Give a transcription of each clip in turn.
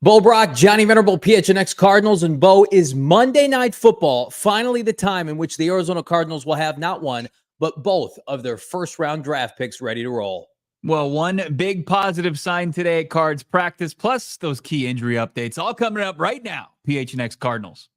Bo Brock, Johnny Venerable, PHNX Cardinals, and Bo, is Monday Night Football finally the time in which the Arizona Cardinals will have not one, but both of their first-round draft picks ready to roll? Well, one big positive sign today at Cards practice, plus those key injury updates, all coming up right now. PHNX Cardinals.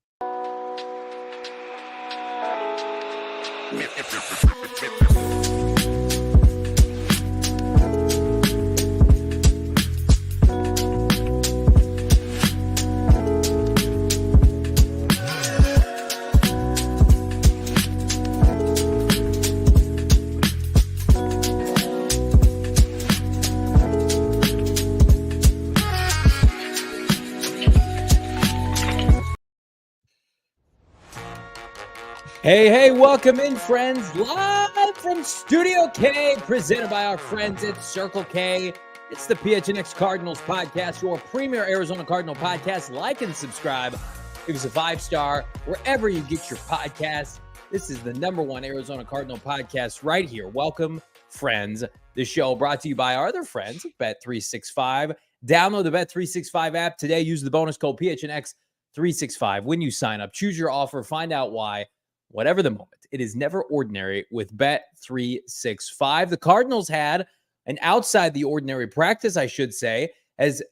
Hey, welcome in, friends. Live from Studio K, presented by our friends at Circle K. It's the PHNX Cardinals podcast, your premier Arizona Cardinal podcast. Like and subscribe. Give us a 5-star wherever you get your podcasts. This is the #1 Arizona Cardinal podcast right here. Welcome, friends. The show brought to you by our other friends at Bet365. Download the Bet365 app today. Use the bonus code PHNX365 when you sign up. Choose your offer. Find out why. Whatever the moment, it is never ordinary with Bet365. The Cardinals had an outside the ordinary practice, I should say, as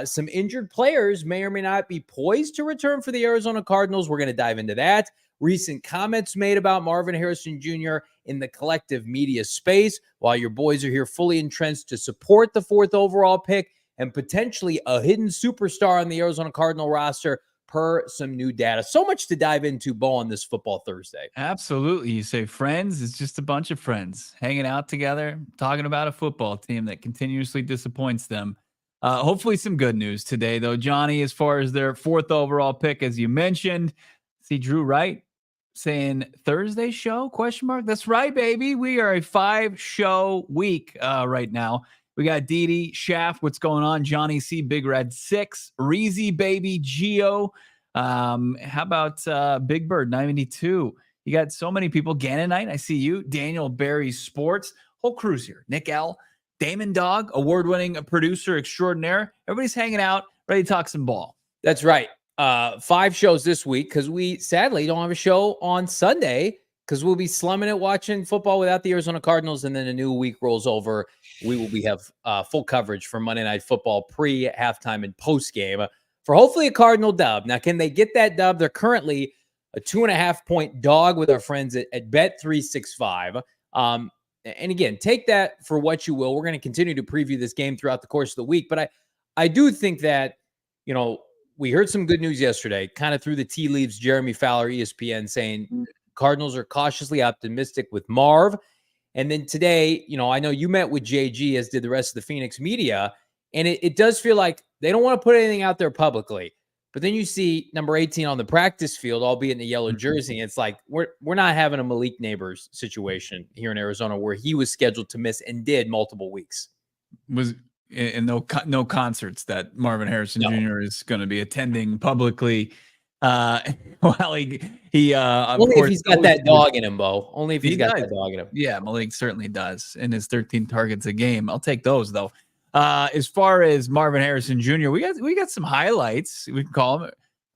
some injured players may or may not be poised to return for the Arizona Cardinals. We're going to dive into that. Recent comments made about Marvin Harrison Jr. in the collective media space, while your boys are here fully entrenched to support the 4th overall pick and potentially a hidden superstar on the Arizona Cardinal roster, per some new data. So much to dive into, Bo, on this Football Thursday. Absolutely. You say friends, it's just a bunch of friends hanging out together, talking about a football team that continuously disappoints them. Hopefully some good news today, though, Johnny, as far as their 4th overall pick, as you mentioned. See Drew Wright saying Thursday show, ? That's right, baby. We are a 5-show week right now. We got Didi, Shaft, what's going on? Johnny C, Big Red 6, Reezy, baby, Geo. How about Big Bird 92? You got so many people. Gannonite, I see you. Daniel Barry Sports, whole crew's here. Nick L, Damon Dawg, award-winning producer extraordinaire. Everybody's hanging out, ready to talk some ball. That's right. 5 shows this week because we sadly don't have a show on Sunday because we'll be slumming it watching football without the Arizona Cardinals, and then a new week rolls over. We will have full coverage for Monday Night Football pre, halftime, and post-game for hopefully a Cardinal dub. Now, can they get that dub? They're currently a 2.5-point dog with our friends at Bet365. And again, take that for what you will. We're going to continue to preview this game throughout the course of the week. But I do think that, we heard some good news yesterday, kind of through the tea leaves, Jeremy Fowler, ESPN, saying Cardinals are cautiously optimistic with Marv. And then today, I know you met with JG, as did the rest of the Phoenix media, and it does feel like they don't want to put anything out there publicly. But then you see number 18 on the practice field, albeit in a yellow jersey. It's like we're not having a Malik Neighbors situation here in Arizona where he was scheduled to miss and did multiple weeks. And no concerts that Marvin Harrison Jr. is going to be attending publicly. Well, he only if he's got that dog in him, Bo. Only if he's got that dog in him. Yeah, Malik certainly does. In his 13 targets a game, I'll take those though. As far as Marvin Harrison Jr., we got some highlights, we can call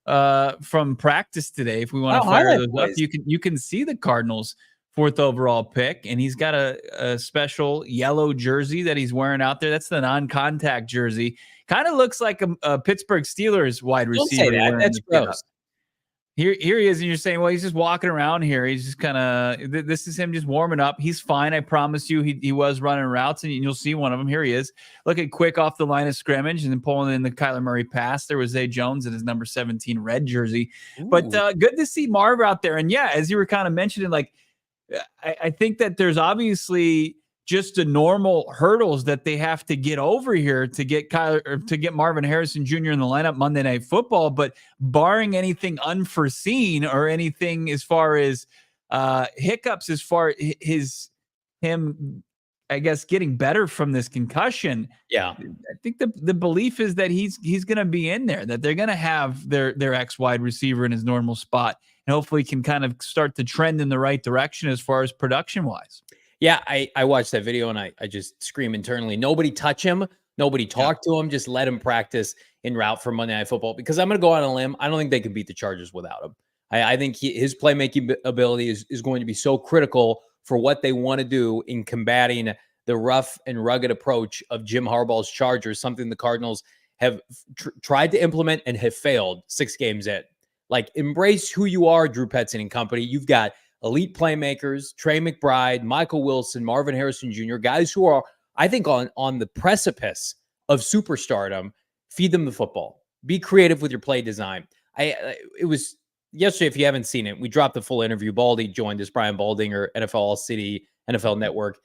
them, from practice today. If we want to fire those up, you can see the Cardinals' 4th overall pick, and he's got a special yellow jersey that he's wearing out there. That's the non-contact jersey. Kind of looks like a Pittsburgh Steelers wide receiver. Don't say that. That's gross. Here he is, and you're saying, well, he's just walking around here. He's just kind of, this is him just warming up. He's fine. I promise you, he was running routes, and you'll see one of them. Here he is, looking quick off the line of scrimmage and then pulling in the Kyler Murray pass. There was Zay Jones in his number 17 red jersey. Ooh. But good to see Marv out there. And yeah, as you were kind of mentioning, like, I think that there's obviously just the normal hurdles that they have to get over here to get Marvin Harrison Jr. in the lineup Monday Night Football. But barring anything unforeseen or anything as far as hiccups, as far as him, I guess, getting better from this concussion. Yeah, I think the belief is that he's going to be in there, that they're going to have their ex wide receiver in his normal spot, and hopefully can kind of start to trend in the right direction as far as production wise. Yeah, I watched that video and I just scream internally, nobody touch him. Nobody talked to him. Just let him practice en route for Monday Night Football. Because I'm going to go on a limb. I don't think they could beat the Chargers without him. I think his playmaking ability is going to be so critical for what they want to do in combating the rough and rugged approach of Jim Harbaugh's Chargers, something the Cardinals have tried to implement and have failed 6 games in. Like, embrace who you are, Drew Petzing and company. You've got elite playmakers, Trey McBride, Michael Wilson, Marvin Harrison Jr., guys who are, I think, on the precipice of superstardom. Feed them the football. Be creative with your play design. It was yesterday, if you haven't seen it, we dropped the full interview. Baldy joined us, Brian Baldinger, NFL ALLCITY, NFL Network.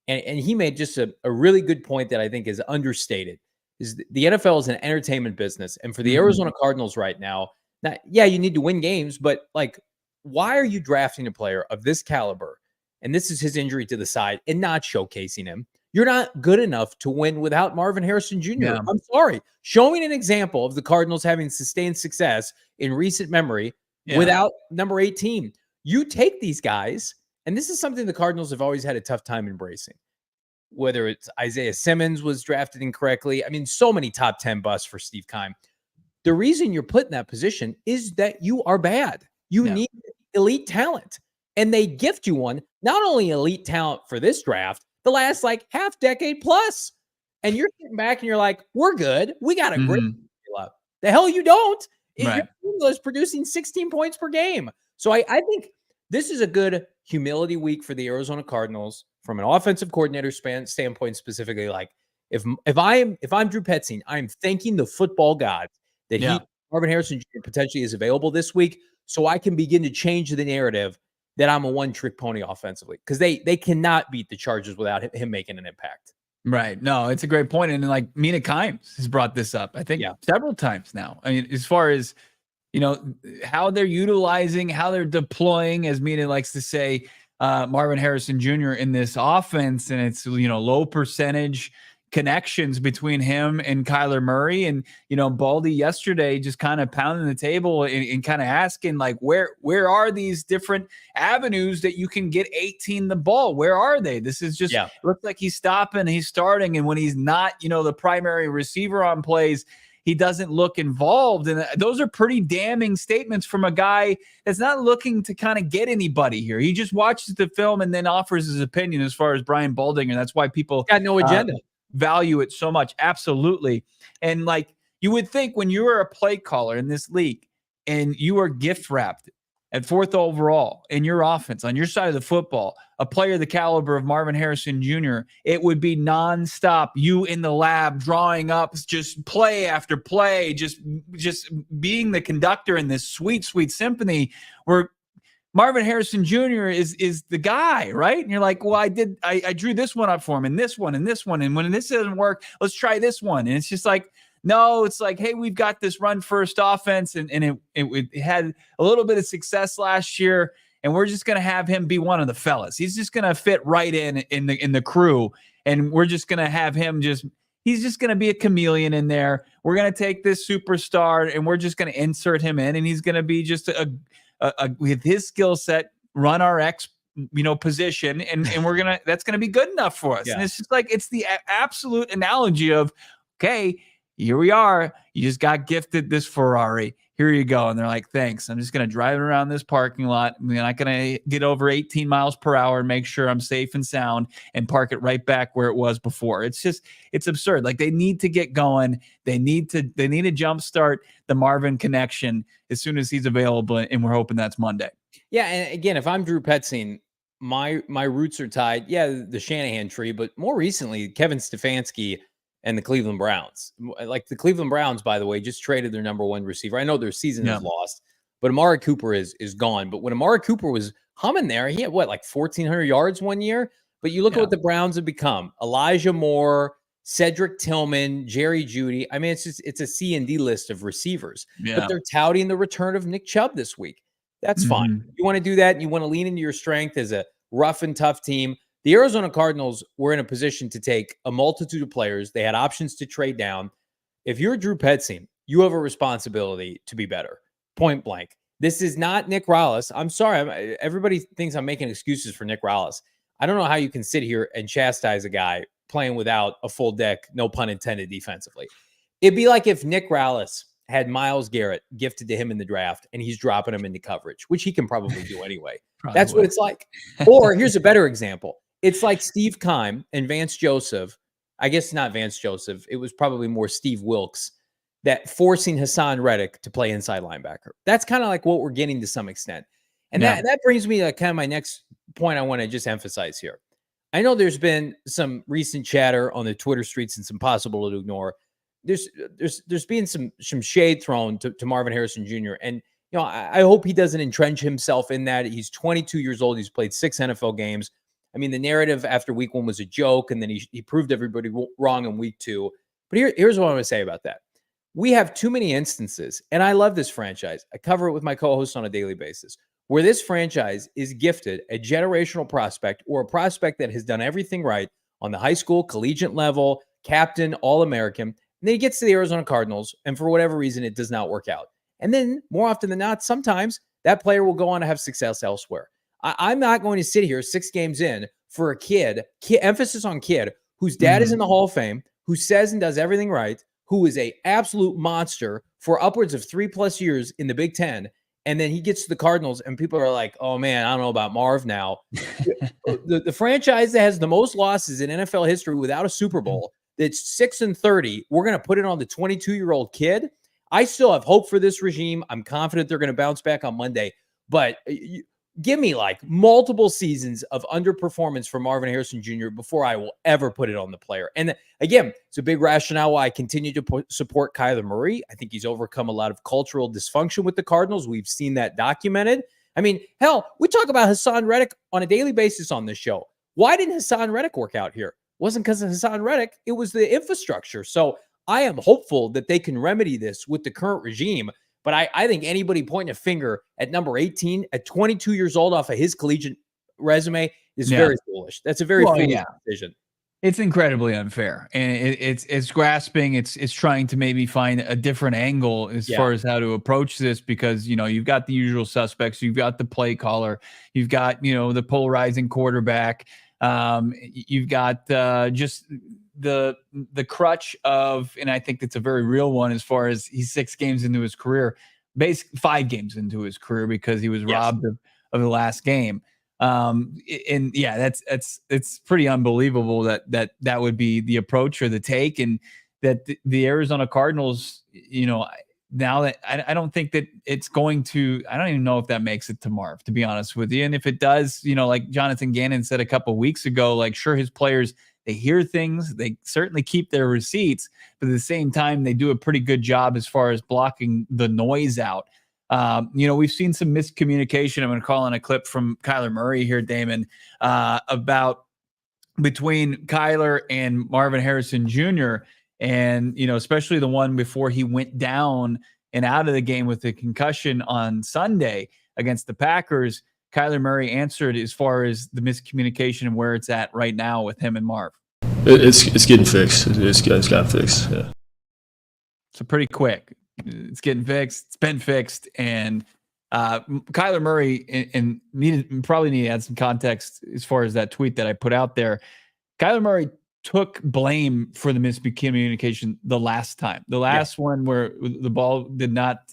And he made just a really good point that I think is understated. Is the NFL is an entertainment business. And for the Arizona Cardinals right now, yeah, you need to win games, but like, why are you drafting a player of this caliber? And this is his injury to the side and not showcasing him. You're not good enough to win without Marvin Harrison Jr. Yeah. I'm sorry. Show me an example of the Cardinals having sustained success in recent memory without number 18. You take these guys, and this is something the Cardinals have always had a tough time embracing. Whether it's Isaiah Simmons was drafted incorrectly. I mean, so many top 10 busts for Steve Keim. The reason you're put in that position is that you are bad. You need elite talent. And they gift you one, not only elite talent for this draft, the last like half decade plus. And you're sitting back and you're like, we're good. We got a great deal. The hell you don't. Your team is producing 16 points per game. So I think this is a good humility week for the Arizona Cardinals from an offensive coordinator standpoint specifically. Like, if I'm Drew Petzing, I'm thanking the football gods that Marvin Harrison Jr. potentially is available this week, so I can begin to change the narrative that I'm a one-trick pony offensively, because they cannot beat the Chargers without him making an impact. Right. No, it's a great point. And like Mina Kimes has brought this up, I think, several times now. I mean, as far as, how they're utilizing, how they're deploying, as Mina likes to say, Marvin Harrison Jr. in this offense, and it's, low percentage connections between him and Kyler Murray. And, Baldy yesterday just kind of pounding the table and kind of asking, like, where are these different avenues that you can get 18 the ball? Where are they? This is just, it looks like he's stopping, he's starting. And when he's not, the primary receiver on plays, he doesn't look involved. And those are pretty damning statements from a guy that's not looking to kind of get anybody here. He just watches the film and then offers his opinion as far as Brian Baldinger. That's why people got no agenda. Value it so much. Absolutely. And like, you would think when you were a play caller in this league and you are gift wrapped at 4th overall in your offense on your side of the football, a player the caliber of Marvin Harrison Jr., it would be nonstop. You in the lab drawing up just play after play, just being the conductor in this sweet, sweet symphony where Marvin Harrison Jr. is the guy, right? And you're like, well, I drew this one up for him and this one and this one. And when this doesn't work, let's try this one. And it's just like, no, it's like, hey, we've got this run first offense. And it had a little bit of success last year. And we're just going to have him be one of the fellas. He's just going to fit right in the crew. And we're just going to have him he's just going to be a chameleon in there. We're going to take this superstar and we're just going to insert him in. And he's going to be just with his skill set, run our X, position, and that's gonna be good enough for us. Yeah. And it's just like, it's the absolute analogy of, okay, here we are. You just got gifted this Ferrari. Here you go. And they're like, thanks. I'm just gonna drive around this parking lot. I'm not gonna get over 18 miles per hour and make sure I'm safe and sound and park it right back where it was before. It's absurd. Like, they need to get going. They need to jumpstart the Marvin connection as soon as he's available, and we're hoping that's Monday. Yeah, and again, if I'm Drew Petzing, my roots are tied. Yeah, the Shanahan tree, but more recently, Kevin Stefanski and the Cleveland Browns. Like, the Cleveland Browns, by the way, just traded their number 1 receiver. I know their season is lost, but Amari Cooper is gone. But when Amari Cooper was humming there, he had like 1,400 yards one year. But you look at what the Browns have become: Elijah Moore, Cedric Tillman, Jerry Jeudy. I mean, it's a C and D list of receivers. Yeah. But they're touting the return of Nick Chubb this week. That's fine. You want to do that, and you want to lean into your strength as a rough and tough team. The Arizona Cardinals were in a position to take a multitude of players. They had options to trade down. If you're Drew Petzing, you have a responsibility to be better. Point blank. This is not Nick Rallis. I'm sorry. Everybody thinks I'm making excuses for Nick Rallis. I don't know how you can sit here and chastise a guy playing without a full deck, no pun intended, defensively. It'd be like if Nick Rallis had Myles Garrett gifted to him in the draft and he's dropping him into coverage, which he can probably do anyway. That's what it's like. Or here's a better example. It's like Steve Keim and Vance Joseph. I guess not Vance Joseph. It was probably more Steve Wilkes that forcing Hassan Reddick to play inside linebacker. That's kind of like what we're getting to some extent. And that brings me to kind of my next point I want to just emphasize here. I know there's been some recent chatter on the Twitter streets and some possible to ignore. There's been some shade thrown to Marvin Harrison Jr. And I hope he doesn't entrench himself in that. He's 22 years old. He's played 6 NFL games. I mean, the narrative after week 1 was a joke, and then he proved everybody wrong in week 2. But here's what I want to say about that. We have too many instances, and I love this franchise. I cover it with my co-hosts on a daily basis, where this franchise is gifted a generational prospect or a prospect that has done everything right on the high school, collegiate level, captain, All-American. And then he gets to the Arizona Cardinals, and for whatever reason, it does not work out. And then, more often than not, sometimes that player will go on to have success elsewhere. I'm not going to sit here 6 games in for a kid, emphasis on kid, whose dad is in the Hall of Fame, who says and does everything right, who is a absolute monster for upwards of 3+ years in the Big Ten. And then he gets to the Cardinals and people are like, oh man, I don't know about Marv now. the franchise that has the most losses in NFL history without a Super Bowl, that's 6-30, we're going to put it on the 22-year-old kid. I still have hope for this regime. I'm confident they're going to bounce back on Monday, but give me like multiple seasons of underperformance for Marvin Harrison Jr. before I will ever put it on the player. And again, it's a big rationale why I continue to support Kyler Murray. I think he's overcome a lot of cultural dysfunction with the Cardinals. We've seen that documented. I mean, hell, we talk about Hassan Reddick on a daily basis on this show. Why didn't Hassan Reddick work out here? It wasn't because of Hassan Reddick. It was the infrastructure. So I am hopeful that they can remedy this with the current regime. But I think anybody pointing a finger at number 18 at 22 years old off of his collegiate resume is very foolish. That's a very foolish decision. It's incredibly unfair, and it's grasping. It's trying to maybe find a different angle as far as how to approach this, because you've got the usual suspects, you've got the play caller, you've got the polarizing quarterback, you've got just the crutch of, and I think that's a very real one as far as he's 6 games into his career, basically 5 games into his career, because he was robbed of the last game. And yeah, it's pretty unbelievable that would be the approach or the take, and that the Arizona Cardinals, now that I don't think that it's going to, I don't even know if that makes it to Marv, to be honest with you. And if it does, like Jonathan Gannon said a couple of weeks ago, like, sure, his players, they hear things, they certainly keep their receipts, but at the same time, they do a pretty good job as far as blocking the noise out. We've seen some miscommunication. I'm going to call on a clip from Kyler Murray here, Damon, about between Kyler and Marvin Harrison Jr. And, especially the one before he went down and out of the game with the concussion on Sunday against the Packers. Kyler Murray answered as far as the miscommunication and where it's at right now with him and Marv. It's getting fixed. It's got fixed. Yeah. So pretty quick. It's getting fixed. It's been fixed. And Kyler Murray, and probably need to add some context as far as that tweet that I put out there. Kyler Murray took blame for the miscommunication the last time. The last one where the ball he did not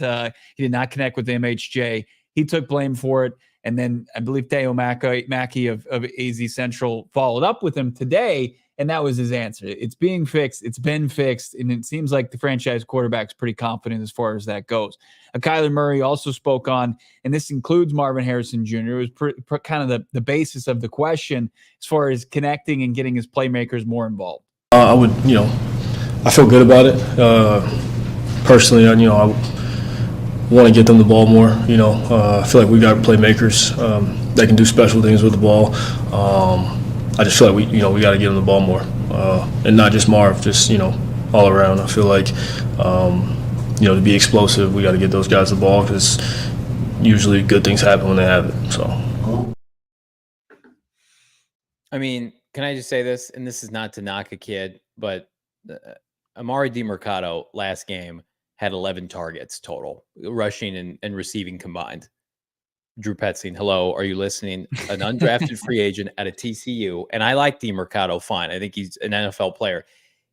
connect with the MHJ. He took blame for it. And then I believe Teo Mackey of AZ Central followed up with him today, and that was his answer. It's being fixed. It's been fixed, and it seems like the franchise quarterback's pretty confident as far as that goes. Kyler Murray also spoke on, and this includes Marvin Harrison Jr. It was kind of the basis of the question as far as connecting and getting his playmakers more involved. I would, I feel good about it. Personally, I want to get them the ball more. I feel like we got playmakers that can do special things with the ball. I just feel like we got to get them the ball more, and not just Marv, just all around. I feel like to be explosive, we got to get those guys the ball, because usually good things happen when they have it. So, I mean, can I just say this? And this is not to knock a kid, but Amari DiMercato last game had 11 targets total, rushing and receiving combined. Drew Petzing, hello, are you listening? An undrafted free agent at a TCU, and I like DeMercado fine. I think he's an NFL player.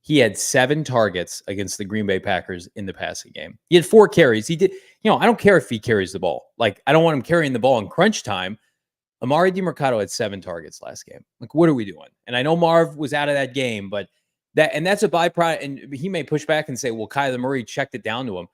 He had 7 targets against the Green Bay Packers in the passing game. He had 4 carries. He did, I don't care if he carries the ball. Like, I don't want him carrying the ball in crunch time. Amari DeMercado had 7 targets last game. Like, what are we doing? And I know Marv was out of that game, but that's a byproduct. And he may push back and say, well, Kyler Murray checked it down to him.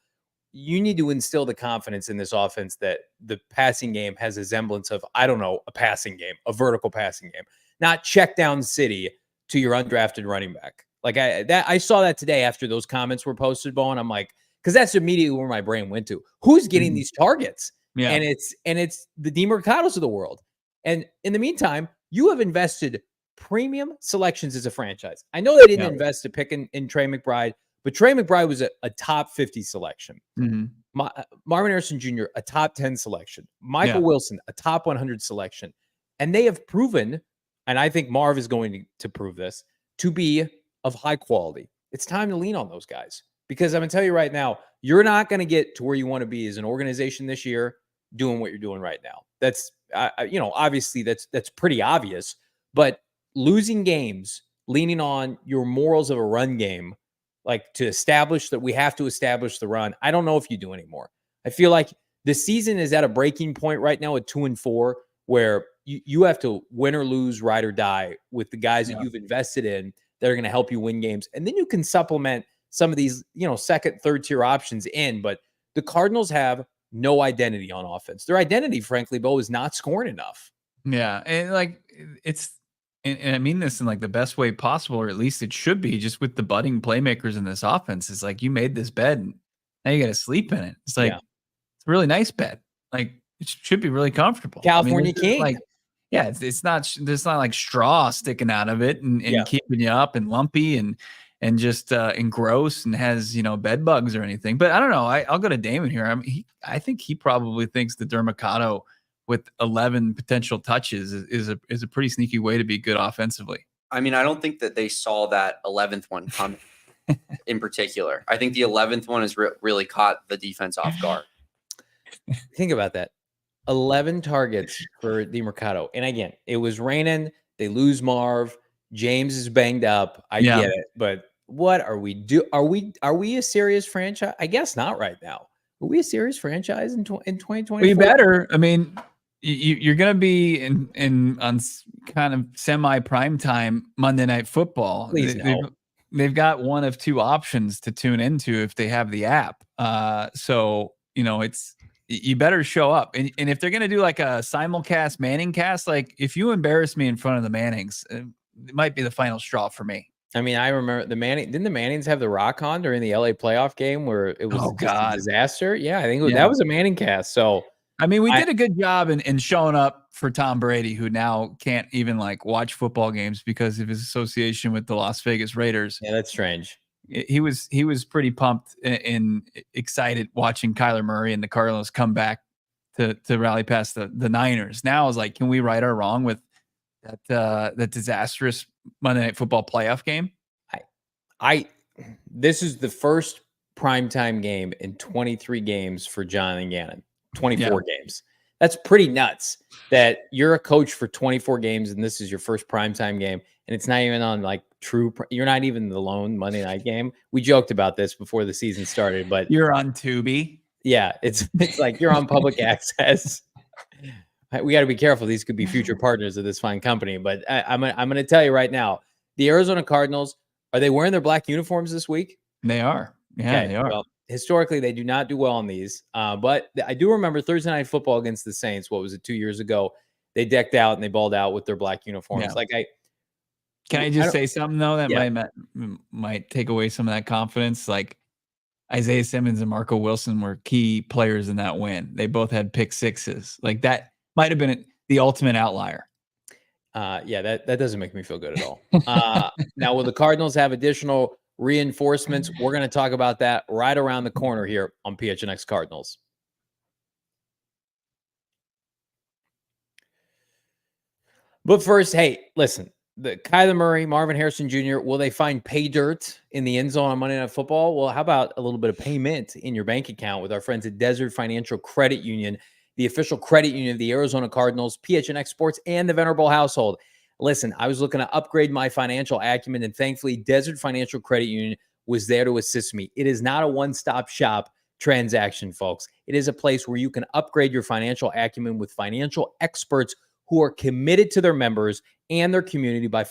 You need to instill the confidence in this offense that the passing game has a semblance of, I don't know, a passing game, a vertical passing game, not check down city to your undrafted running back. Like I saw that today after those comments were posted, Bo, and I'm like, because that's immediately where my brain went to. Who's getting these targets? Yeah. And it's the DeMercados of the world. And in the meantime, you have invested premium selections as a franchise. I know they didn't invest a pick in Trey McBride, but Trey McBride was a top 50 selection. Marvin Harrison Jr., a top 10 selection. Michael Wilson, a top 100 selection. And they have proven, and I think Marv is going to prove this, to be of high quality. It's time to lean on those guys. Because I'm going to tell you right now, you're not going to get to where you want to be as an organization this year doing what you're doing right now. That's, obviously that's pretty obvious. But losing games, leaning on your morals of a run game, like to establish that we have to establish the run, I don't know if you do anymore. I feel like the season is at a breaking point right now at 2-4, where you have to win or lose, ride or die with the guys that you've invested in that are going to help you win games. And then you can supplement some of these, second, third tier options in. But the Cardinals have no identity on offense. Their identity, frankly, Bo, is not scoring enough. Yeah. And like and I mean this in like the best way possible, or at least it should be, just with the budding playmakers in this offense. It's like, you made this bed and now you got to sleep in it. It's like, it's a really nice bed. Like, it should be really comfortable. California King. Like, yeah, it's not like straw sticking out of it and keeping you up and lumpy and just and gross and has, bed bugs or anything. But I don't know. I'll go to Damon here. I think he probably thinks the DeMercado with 11 potential touches is a pretty sneaky way to be good offensively. I mean, I don't think that they saw that 11th one coming in particular. I think the 11th one has really caught the defense off guard. Think about that. 11 targets for DeMercado. And again, it was raining. They lose Marv. James is banged up. I get it. But what are we do? Are we a serious franchise? I guess not right now. Are we a serious franchise in 2024? We better. I mean, you're going to be in on kind of semi prime time Monday Night Football. Please no. They've got one of 2 options to tune into if they have the app. So, it's, you better show up. And if they're going to do like a simulcast Manning cast, like if you embarrass me in front of the Mannings, it might be the final straw for me. I mean, I remember didn't the Mannings have the rock on during the LA playoff game where it was a disaster? Yeah, I think that was a Manning cast. So, I mean, we did a good job in showing up for Tom Brady, who now can't even like watch football games because of his association with the Las Vegas Raiders. Yeah, that's strange. He was pretty pumped and excited watching Kyler Murray and the Cardinals come back to rally past the Niners. Now it's like, can we right our wrong with that disastrous Monday Night Football playoff game? This is the first primetime game in 23 games for Jonathan Gannon. 24 games. That's pretty nuts that you're a coach for 24 games and this is your first primetime game. And it's not even on like you're not even the lone Monday night game. We joked about this before the season started, but you're on Tubi. Yeah. It's like you're on public access. We got to be careful. These could be future partners of this fine company, but I'm going to tell you right now, the Arizona Cardinals, are they wearing their black uniforms this week? They are. Yeah, they are. Well, historically, they do not do well on these. But I do remember Thursday Night Football against the Saints. What was it, 2 years ago? They decked out and they balled out with their black uniforms. Yeah. Can I just say something though that might take away some of that confidence? Like Isaiah Simmons and Marco Wilson were key players in that win. They both had pick sixes. Like that might have been the ultimate outlier. That doesn't make me feel good at all. Now, will the Cardinals have additional reinforcements? We're going to talk about that right around the corner here on PHNX Cardinals. But first, hey, listen, the Kyler Murray, Marvin Harrison Jr., will they find pay dirt in the end zone on Monday Night Football? Well, how about a little bit of payment in your bank account with our friends at Desert Financial Credit Union? the official credit union of the Arizona Cardinals, PHNX Sports, and the Venerable household. Listen, I was looking to upgrade my financial acumen, and thankfully, Desert Financial Credit Union was there to assist me. It is not a one-stop shop transaction, folks. It is a place where you can upgrade your financial acumen with financial experts who are committed to their members and their community by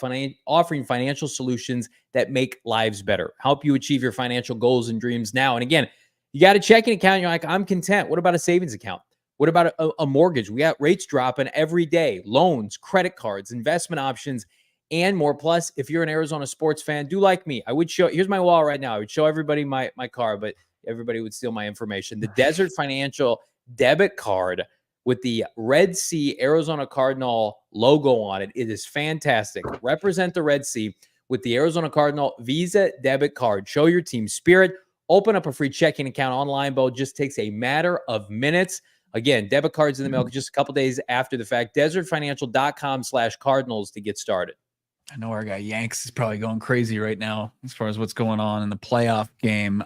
offering financial solutions that make lives better, help you achieve your financial goals and dreams now. And again, you got a checking account, you're like, I'm content. What about a savings account? What about a mortgage? We got rates dropping every day, loans, credit cards, investment options, and more. Plus, if you're an Arizona sports fan, do like me. I would show, here's my wall right now. I would show everybody my car, but everybody would steal my information. The Desert Financial debit card with the Red Sea Arizona Cardinal logo on it. It is fantastic. Represent the Red Sea with the Arizona Cardinal Visa debit card. Show your team spirit. Open up a free checking account online, Bo. Just takes a matter of minutes. Again, debit cards in the mail just a couple days after the fact. DesertFinancial.com/Cardinals to get started. I know our guy Yanks is probably going crazy right now as far as what's going on in the playoff game.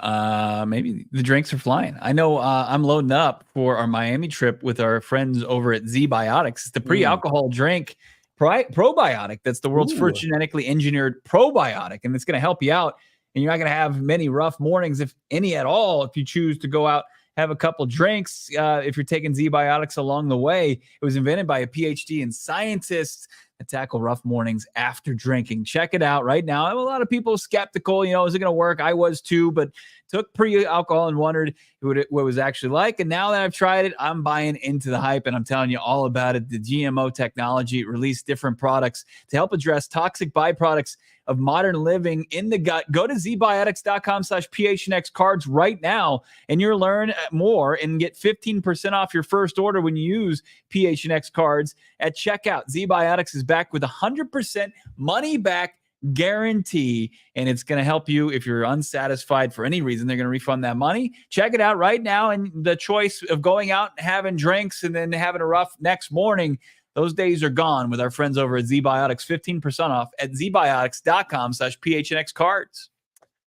Maybe the drinks are flying. I know I'm loading up for our Miami trip with our friends over at Z-Biotics. It's the pre-alcohol drink probiotic. That's the world's first genetically engineered probiotic, and it's going to help you out. And you're not going to have many rough mornings, if any at all, if you choose to go out, have a couple drinks. If you're taking Z-Biotics along the way, it was invented by a PhD in scientists that tackle rough mornings after drinking. Check it out right now. I have a lot of people skeptical, is it going to work? I was too, but took pre-alcohol and wondered what it was actually like. And now that I've tried it, I'm buying into the hype, and I'm telling you all about it. The GMO technology released different products to help address toxic byproducts of modern living in the gut. Go to zbiotics.com/PHNX cards right now, and you'll learn more and get 15% off your first order when you use PHNX cards at checkout. Z-Biotics is back with 100% money back guarantee, and it's going to help you if you're unsatisfied for any reason. They're going to refund that money. Check it out right now. And the choice of going out and having drinks and then having a rough next morning, those days are gone with our friends over at Z-Biotics. 15% off at zbiotics.com/PHNX cards.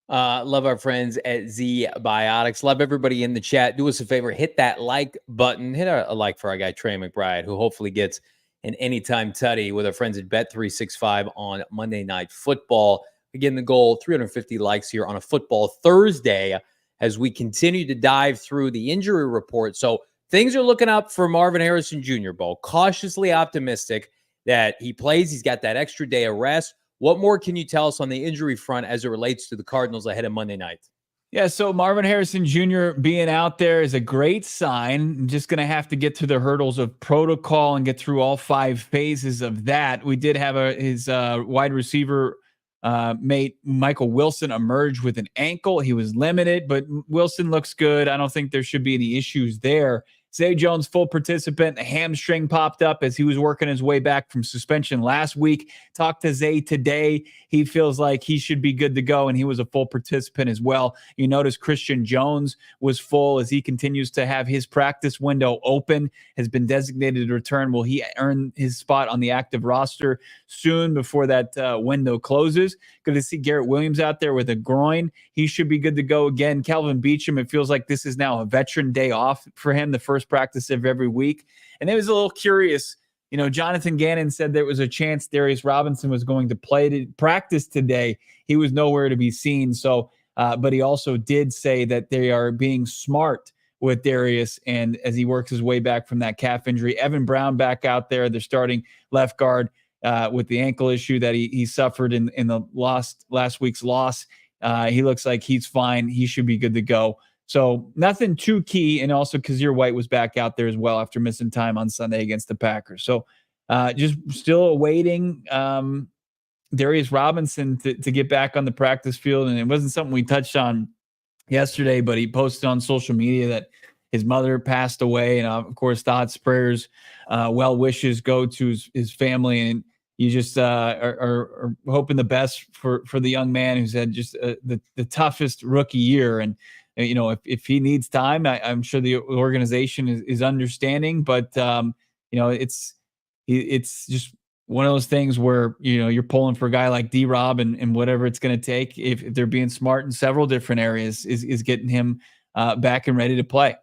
Love our friends at Z-Biotics. Love everybody in the chat. Do us a favor, hit that like button. Hit a like for our guy Trey McBride, who hopefully gets an anytime tutty with our friends at Bet365 on Monday Night Football. Again, the goal, 350 likes here on a football Thursday as we continue to dive through the injury report. So things are looking up for Marvin Harrison Jr., Bo. Cautiously optimistic that he plays. He's got that extra day of rest. What more can you tell us on the injury front as it relates to the Cardinals ahead of Monday night? Yeah, so Marvin Harrison Jr. being out there is a great sign. I'm just going to have to get through the hurdles of protocol and get through all 5 phases of that. We did have his wide receiver mate, Michael Wilson, emerge with an ankle. He was limited, but Wilson looks good. I don't think there should be any issues there. Zay Jones, full participant. A hamstring popped up as he was working his way back from suspension last week. Talked to Zay today. He feels like he should be good to go, and he was a full participant as well. You notice Christian Jones was full as he continues to have his practice window open, has been designated to return. Will he earn his spot on the active roster soon before that window closes? Good to see Garrett Williams out there with a groin. He should be good to go again. Calvin Beachum, it feels like this is now a veteran day off for him, the first practice of every week. And it was a little curious. Jonathan Gannon said there was a chance Darius Robinson was going to practice today. He was nowhere to be seen. So, but he also did say that they are being smart with Darius, and as he works his way back from that calf injury. Evan Brown back out there, they're starting left guard with the ankle issue that he suffered in the last week's loss. He looks like he's fine. He should be good to go. So nothing too key. And also Kazir White was back out there as well after missing time on Sunday against the Packers. So just still awaiting Darius Robinson to get back on the practice field. And it wasn't something we touched on yesterday, but he posted on social media that his mother passed away. And of course, thoughts, prayers, well wishes go to his family. And you just are hoping the best for the young man who's had just the toughest rookie year. And if he needs time, I'm sure the organization is understanding, but it's just one of those things where, you're pulling for a guy like D-Rob and whatever it's going to take, if they're being smart in several different areas, is getting him back and ready to play.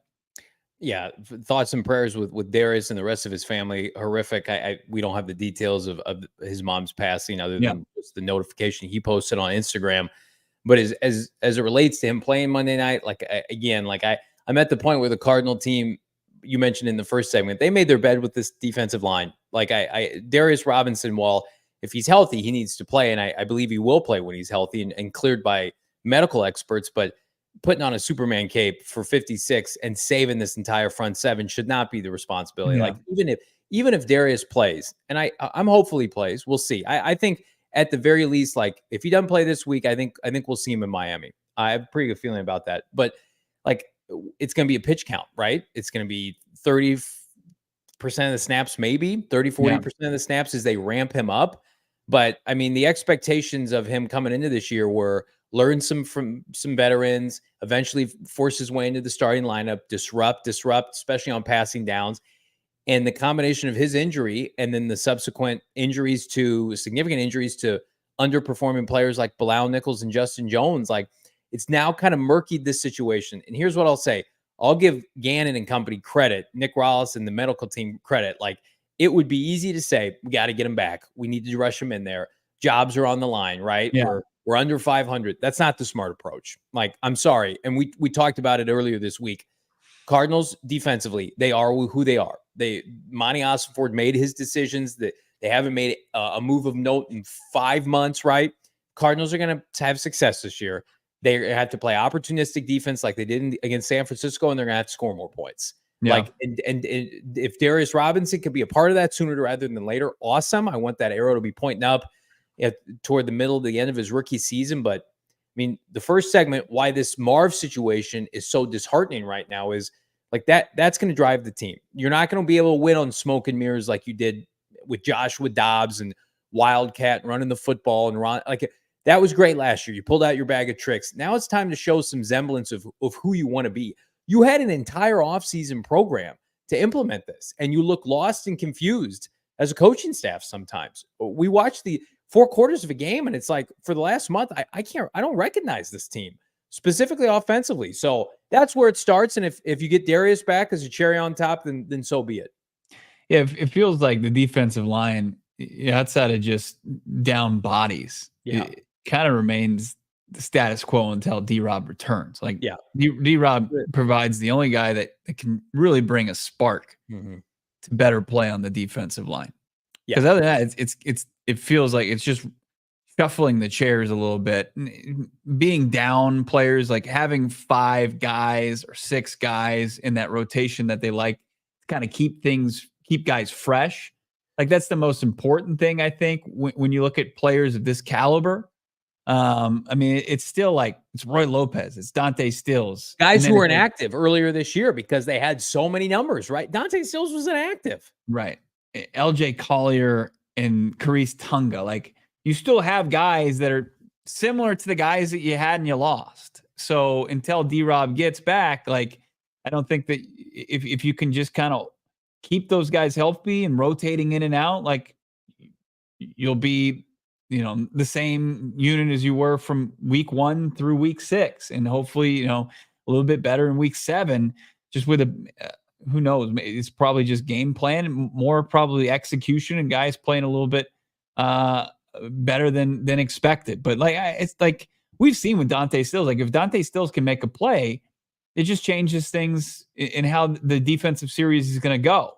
Yeah, thoughts and prayers with Darius and the rest of his family. Horrific. We don't have the details of his mom's passing other than just the notification he posted on Instagram. But as it relates to him playing Monday night, I'm at the point where the Cardinal team, you mentioned in the first segment, they made their bed with this defensive line. Like Darius Robinson, while if he's healthy, he needs to play, and I believe he will play when he's healthy and cleared by medical experts, but putting on a Superman cape for 56 and saving this entire front seven should not be the responsibility. Yeah. Like even if Darius plays, and I'm hopeful he plays, we'll see. I think at the very least, like if he doesn't play this week, I think we'll see him in Miami. I have a pretty good feeling about that. But like it's going to be a pitch count, right? It's going to be 30% of the snaps, maybe 40% of the snaps as they ramp him up. But I mean, the expectations of him coming into this year were learn from some veterans, eventually force his way into the starting lineup, disrupt, especially on passing downs. And the combination of his injury and then the subsequent significant injuries to underperforming players like Bilal Nichols and Justin Jones, like it's now kind of murkied this situation. And here's what I'll say. I'll give Gannon and company credit, Nick Rollis and the medical team credit. Like it would be easy to say, we got to get him back. We need to rush him in there. Jobs are on the line, right? Yeah. We're under 500. That's not the smart approach. Like, I'm sorry. And we talked about it earlier this week. Cardinals defensively, they are who they are. Monty Ossenford made his decisions that they haven't made a move of note in 5 months, right? Cardinals are going to have success this year. They have to play opportunistic defense like they did against San Francisco, and they're going to have to score more points. Yeah. Like, and if Darius Robinson could be a part of that sooner rather than later, awesome. I want that arrow to be pointing up toward the middle to the end of his rookie season. But I mean, the first segment, why this Marv situation is so disheartening right now is like that's going to drive the team. You're not going to be able to win on smoke and mirrors like you did with Joshua Dobbs and Wildcat running the football and Ron. Like that was great last year. You pulled out your bag of tricks. Now it's time to show some semblance of who you want to be. You had an entire offseason program to implement this, and you look lost and confused as a coaching staff sometimes. We watched the 4 quarters of a game, and it's like for the last month, I don't recognize this team, specifically offensively. So that's where it starts. And if you get Darius back as a cherry on top, then so be it. Yeah, it feels like the defensive line, outside of just down bodies, it kind of remains the status quo until D-Rob returns. Like, D-Rob provides the only guy that can really bring a spark to better play on the defensive line. Because other than that, it feels like it's just shuffling the chairs a little bit, being down players, like having 5 guys or 6 guys in that rotation that they like to kind of keep guys fresh. Like that's the most important thing, I think, when you look at players of this caliber. I mean, it's still like it's Roy Lopez, it's Dante Stills, guys who were inactive earlier this year because they had so many numbers, right? Dante Stills was inactive, right? LJ Collier and Carice Tunga, like you still have guys that are similar to the guys that you had and you lost. So until D-Rob gets back, like I don't think that if you can just kind of keep those guys healthy and rotating in and out, like you'll be, the same unit as you were from week 1 through week 6, and hopefully, a little bit better in week 7, just with who knows, it's probably just game plan, more probably execution and guys playing a little bit better than expected. But like, it's like we've seen with Dante Stills, like if Dante Stills can make a play, it just changes things in how the defensive series is going to go.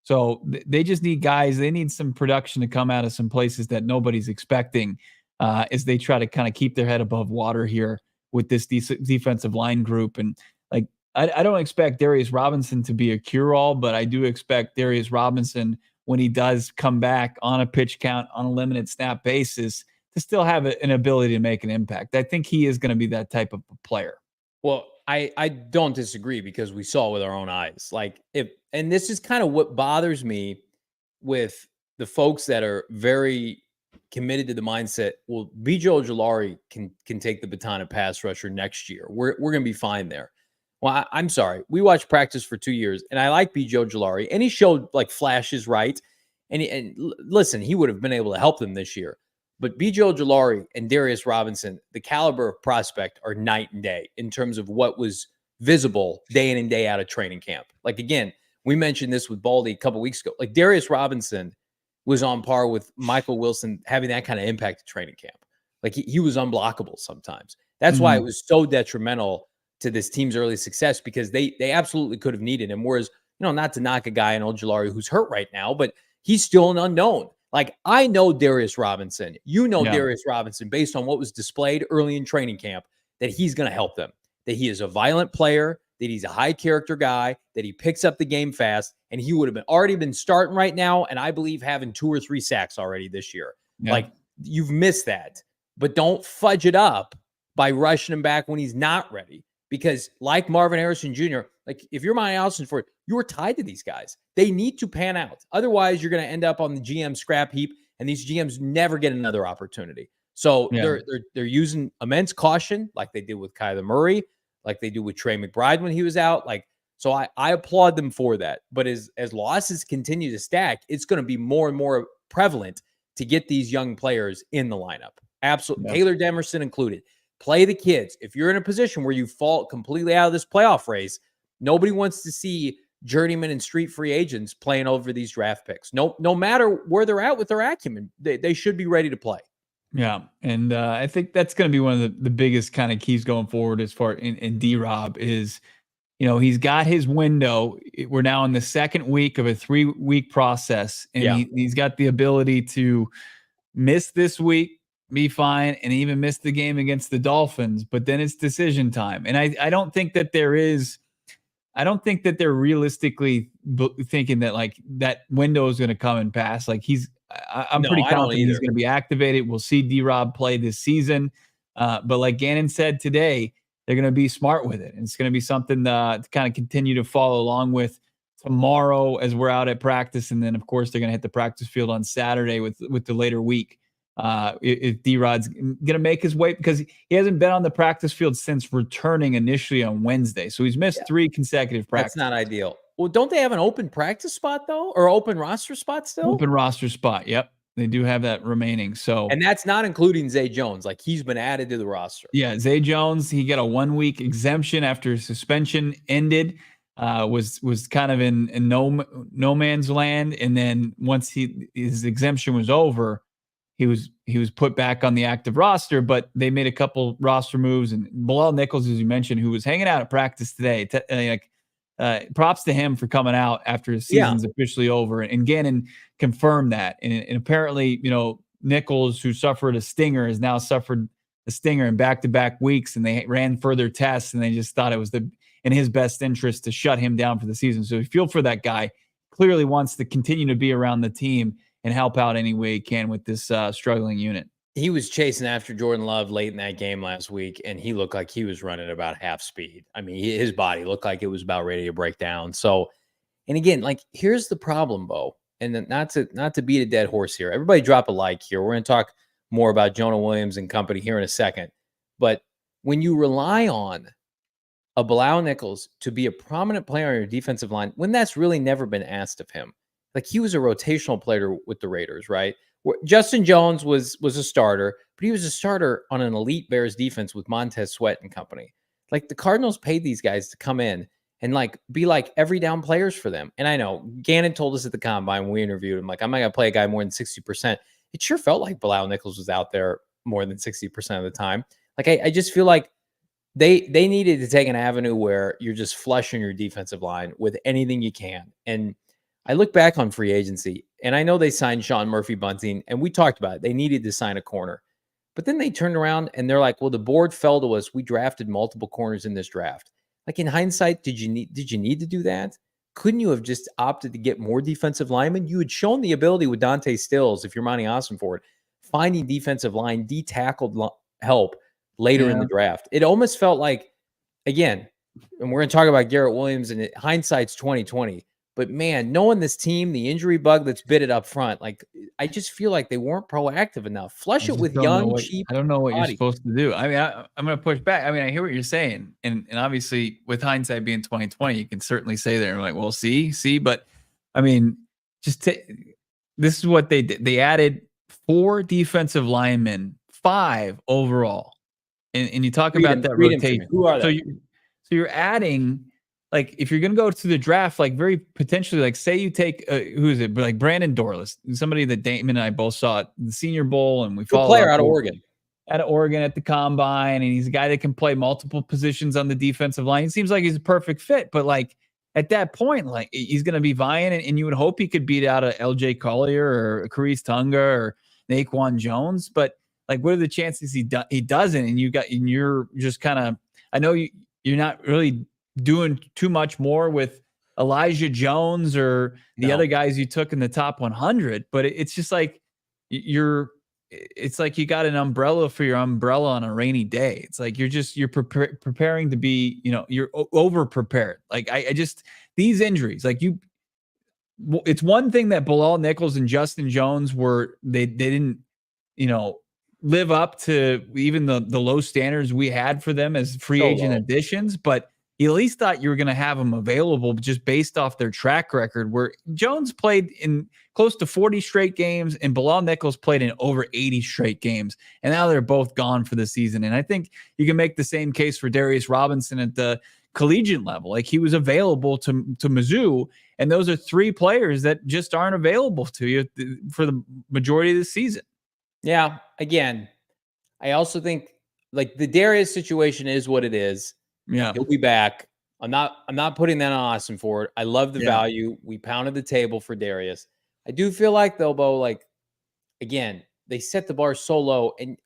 So they just need guys. They need some production to come out of some places that nobody's expecting as they try to kind of keep their head above water here with this defensive line group. And like, I don't expect Darius Robinson to be a cure-all, but I do expect Darius Robinson, when he does come back on a pitch count, on a limited snap basis, to still have an ability to make an impact. I think he is going to be that type of player. Well, I don't disagree because we saw with our own eyes. Like and this is kind of what bothers me with the folks that are very committed to the mindset. Well, B.J. Ojulari can take the baton of pass rusher next year. We're going to be fine there. Well, I'm sorry. We watched practice for 2 years, and I like B.J. Ojulari, and he showed like flashes, right? And listen, he would have been able to help them this year. But B.J. Ojulari and Darius Robinson, the caliber of prospect are night and day in terms of what was visible day in and day out of training camp. Like, again, we mentioned this with Baldy a couple weeks ago. Like, Darius Robinson was on par with Michael Wilson having that kind of impact at training camp. Like, he was unblockable sometimes. That's why it was so detrimental to this team's early success, because they absolutely could have needed him. Whereas, not to knock a guy in Ojulari who's hurt right now, but he's still an unknown. Like, I know Darius Robinson. Darius Robinson, based on what was displayed early in training camp, that he's going to help them, that he is a violent player, that he's a high character guy, that he picks up the game fast, and he would have already been starting right now, and I believe having 2 or 3 sacks already this year. Yeah. Like, you've missed that, but don't fudge it up by rushing him back when he's not ready. Because like Marvin Harrison Jr., like, if you're Monty Allisonford, you're tied to these guys. They need to pan out. Otherwise, you're going to end up on the GM scrap heap, and these GMs never get another opportunity. So they're using immense caution, like they did with Kyler Murray, like they do with Trey McBride when he was out. Like, so I applaud them for that. But as losses continue to stack, it's going to be more and more prevalent to get these young players in the lineup. Absolutely. Taylor Demerson included. Play the kids. If you're in a position where you fall completely out of this playoff race, nobody wants to see journeyman and street free agents playing over these draft picks. No matter where they're at with their acumen, they should be ready to play. Yeah, and I think that's going to be one of the biggest kind of keys going forward as far in D-Rob is, he's got his window. We're now in the second week of a 3-week process, and he's got the ability to miss this week, be fine, and even miss the game against the Dolphins, but then it's decision time. And I don't think that they're realistically thinking that like that window is going to come and pass. Like I'm pretty confident he's going to be activated. We'll see D-Rob play this season. But like Gannon said today, they're going to be smart with it. And it's going to be something to kind of continue to follow along with tomorrow as we're out at practice. And then of course they're going to hit the practice field on Saturday with the later week. If D-Rod's going to make his way, because he hasn't been on the practice field since returning initially on Wednesday. So he's missed 3 consecutive practices. That's not ideal. Well, don't they have an open practice spot though, or open roster spot still? Open roster spot. Yep. They do have that remaining. So, and that's not including Zay Jones. Like, he's been added to the roster. Yeah. Zay Jones, he got a 1-week exemption after suspension ended, was kind of in no man's land. And then once his exemption was over, he was put back on the active roster, but they made a couple roster moves. And Bilal Nichols, as you mentioned, who was hanging out at practice today, props to him for coming out after his season's officially over. And Gannon confirmed that. And apparently, Nichols, who suffered a stinger, has now suffered a stinger in back-to-back weeks, and they ran further tests, and they just thought it was in his best interest to shut him down for the season. So we feel for that guy. Clearly wants to continue to be around the team and help out any way he can with this struggling unit. He was chasing after Jordan Love late in that game last week, and he looked like he was running about half speed. I mean, his body looked like it was about ready to break down. So, and again, like, here's the problem, Bo, and not to beat a dead horse here. Everybody drop a like here. We're going to talk more about Jonah Williams and company here in a second. But when you rely on a Bilal Nichols to be a prominent player on your defensive line, when that's really never been asked of him, like, he was a rotational player with the Raiders, right? Justin Jones was a starter, but he was a starter on an elite Bears defense with Montez Sweat and company. Like, the Cardinals paid these guys to come in and like be like every down players for them. And I know Gannon told us at the combine when we interviewed him, like, I'm not going to play a guy more than 60%. It sure felt like Bilal Nichols was out there more than 60% of the time. Like, I just feel like they needed to take an avenue where you're just flushing your defensive line with anything you can. And I look back on free agency, and I know they signed Sean Murphy-Bunting, and we talked about it. They needed to sign a corner. But then they turned around, and they're like, well, the board fell to us. We drafted multiple corners in this draft. Like, in hindsight, did you need to do that? Couldn't you have just opted to get more defensive linemen? You had shown the ability with Dante Stills, if you're Monty Allisonford, finding defensive line, D-tackled help later in the draft. It almost felt like, again, and we're going to talk about Garrett Williams, and hindsight's 2020. But man, knowing this team, the injury bug that's bit it up front, like, I just feel like they weren't proactive enough. Flush it with young, cheap. I don't know what you're supposed to do. I mean, I'm going to push back. I mean, I hear what you're saying, and obviously, with hindsight being 2020, you can certainly say there, like, well, see, but I mean, this is what they did. They added 4 defensive linemen, 5 overall, and you talk about that rotation. Who are they? So you're adding, like, if you're going to go to the draft, like very potentially, like say you take, who is it? Like Brandon Dorlus, somebody that Damon and I both saw at the Senior Bowl, and we Good followed player up out of Oregon. At Oregon at the combine, and he's a guy that can play multiple positions on the defensive line. It seems like he's a perfect fit, but like at that point, like he's going to be vying, and you would hope he could beat out a LJ Collier or Carice Tunga or Naquan Jones. But like, what are the chances he doesn't? And you're just kind of, I know you're not really doing too much more with Elijah Jones or the other guys you took in the top 100, but it's just like it's like you got an umbrella for your umbrella on a rainy day. It's like you're preparing to be, you're over prepared. Like I just, these injuries, like it's one thing that Bilal Nichols and Justin Jones they didn't, live up to even the low standards we had for them as free agent additions, but you at least thought you were going to have them available just based off their track record, where Jones played in close to 40 straight games and Bilal Nichols played in over 80 straight games. And now they're both gone for the season. And I think you can make the same case for Darius Robinson at the collegiate level. Like, he was available to Mizzou, and those are three players that just aren't available to you for the majority of the season. Yeah. Again, I also think like the Darius situation is what it is. Yeah. He'll be back. I'm not putting that on Austin Ford. I love the value. We pounded the table for Darius. I do feel like though, Bo, like, again, they set the bar so low, and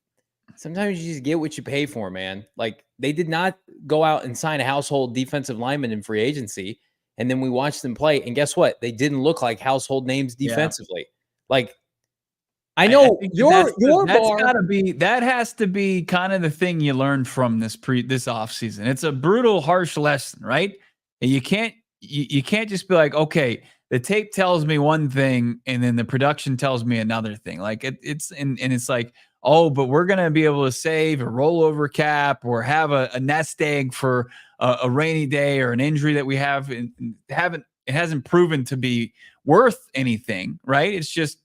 sometimes you just get what you pay for, man. Like, they did not go out and sign a household defensive lineman in free agency, and then we watched them play, and guess what? They didn't look like household names defensively. Like, I know your bar. That has to be kind of the thing you learned from this offseason. It's a brutal, harsh lesson, right? And you can't just be like, okay, the tape tells me one thing and then the production tells me another thing. Like it's like, oh, but we're going to be able to save a rollover cap or have a nest egg for a rainy day or an injury that we have and it hasn't proven to be worth anything, right? It's just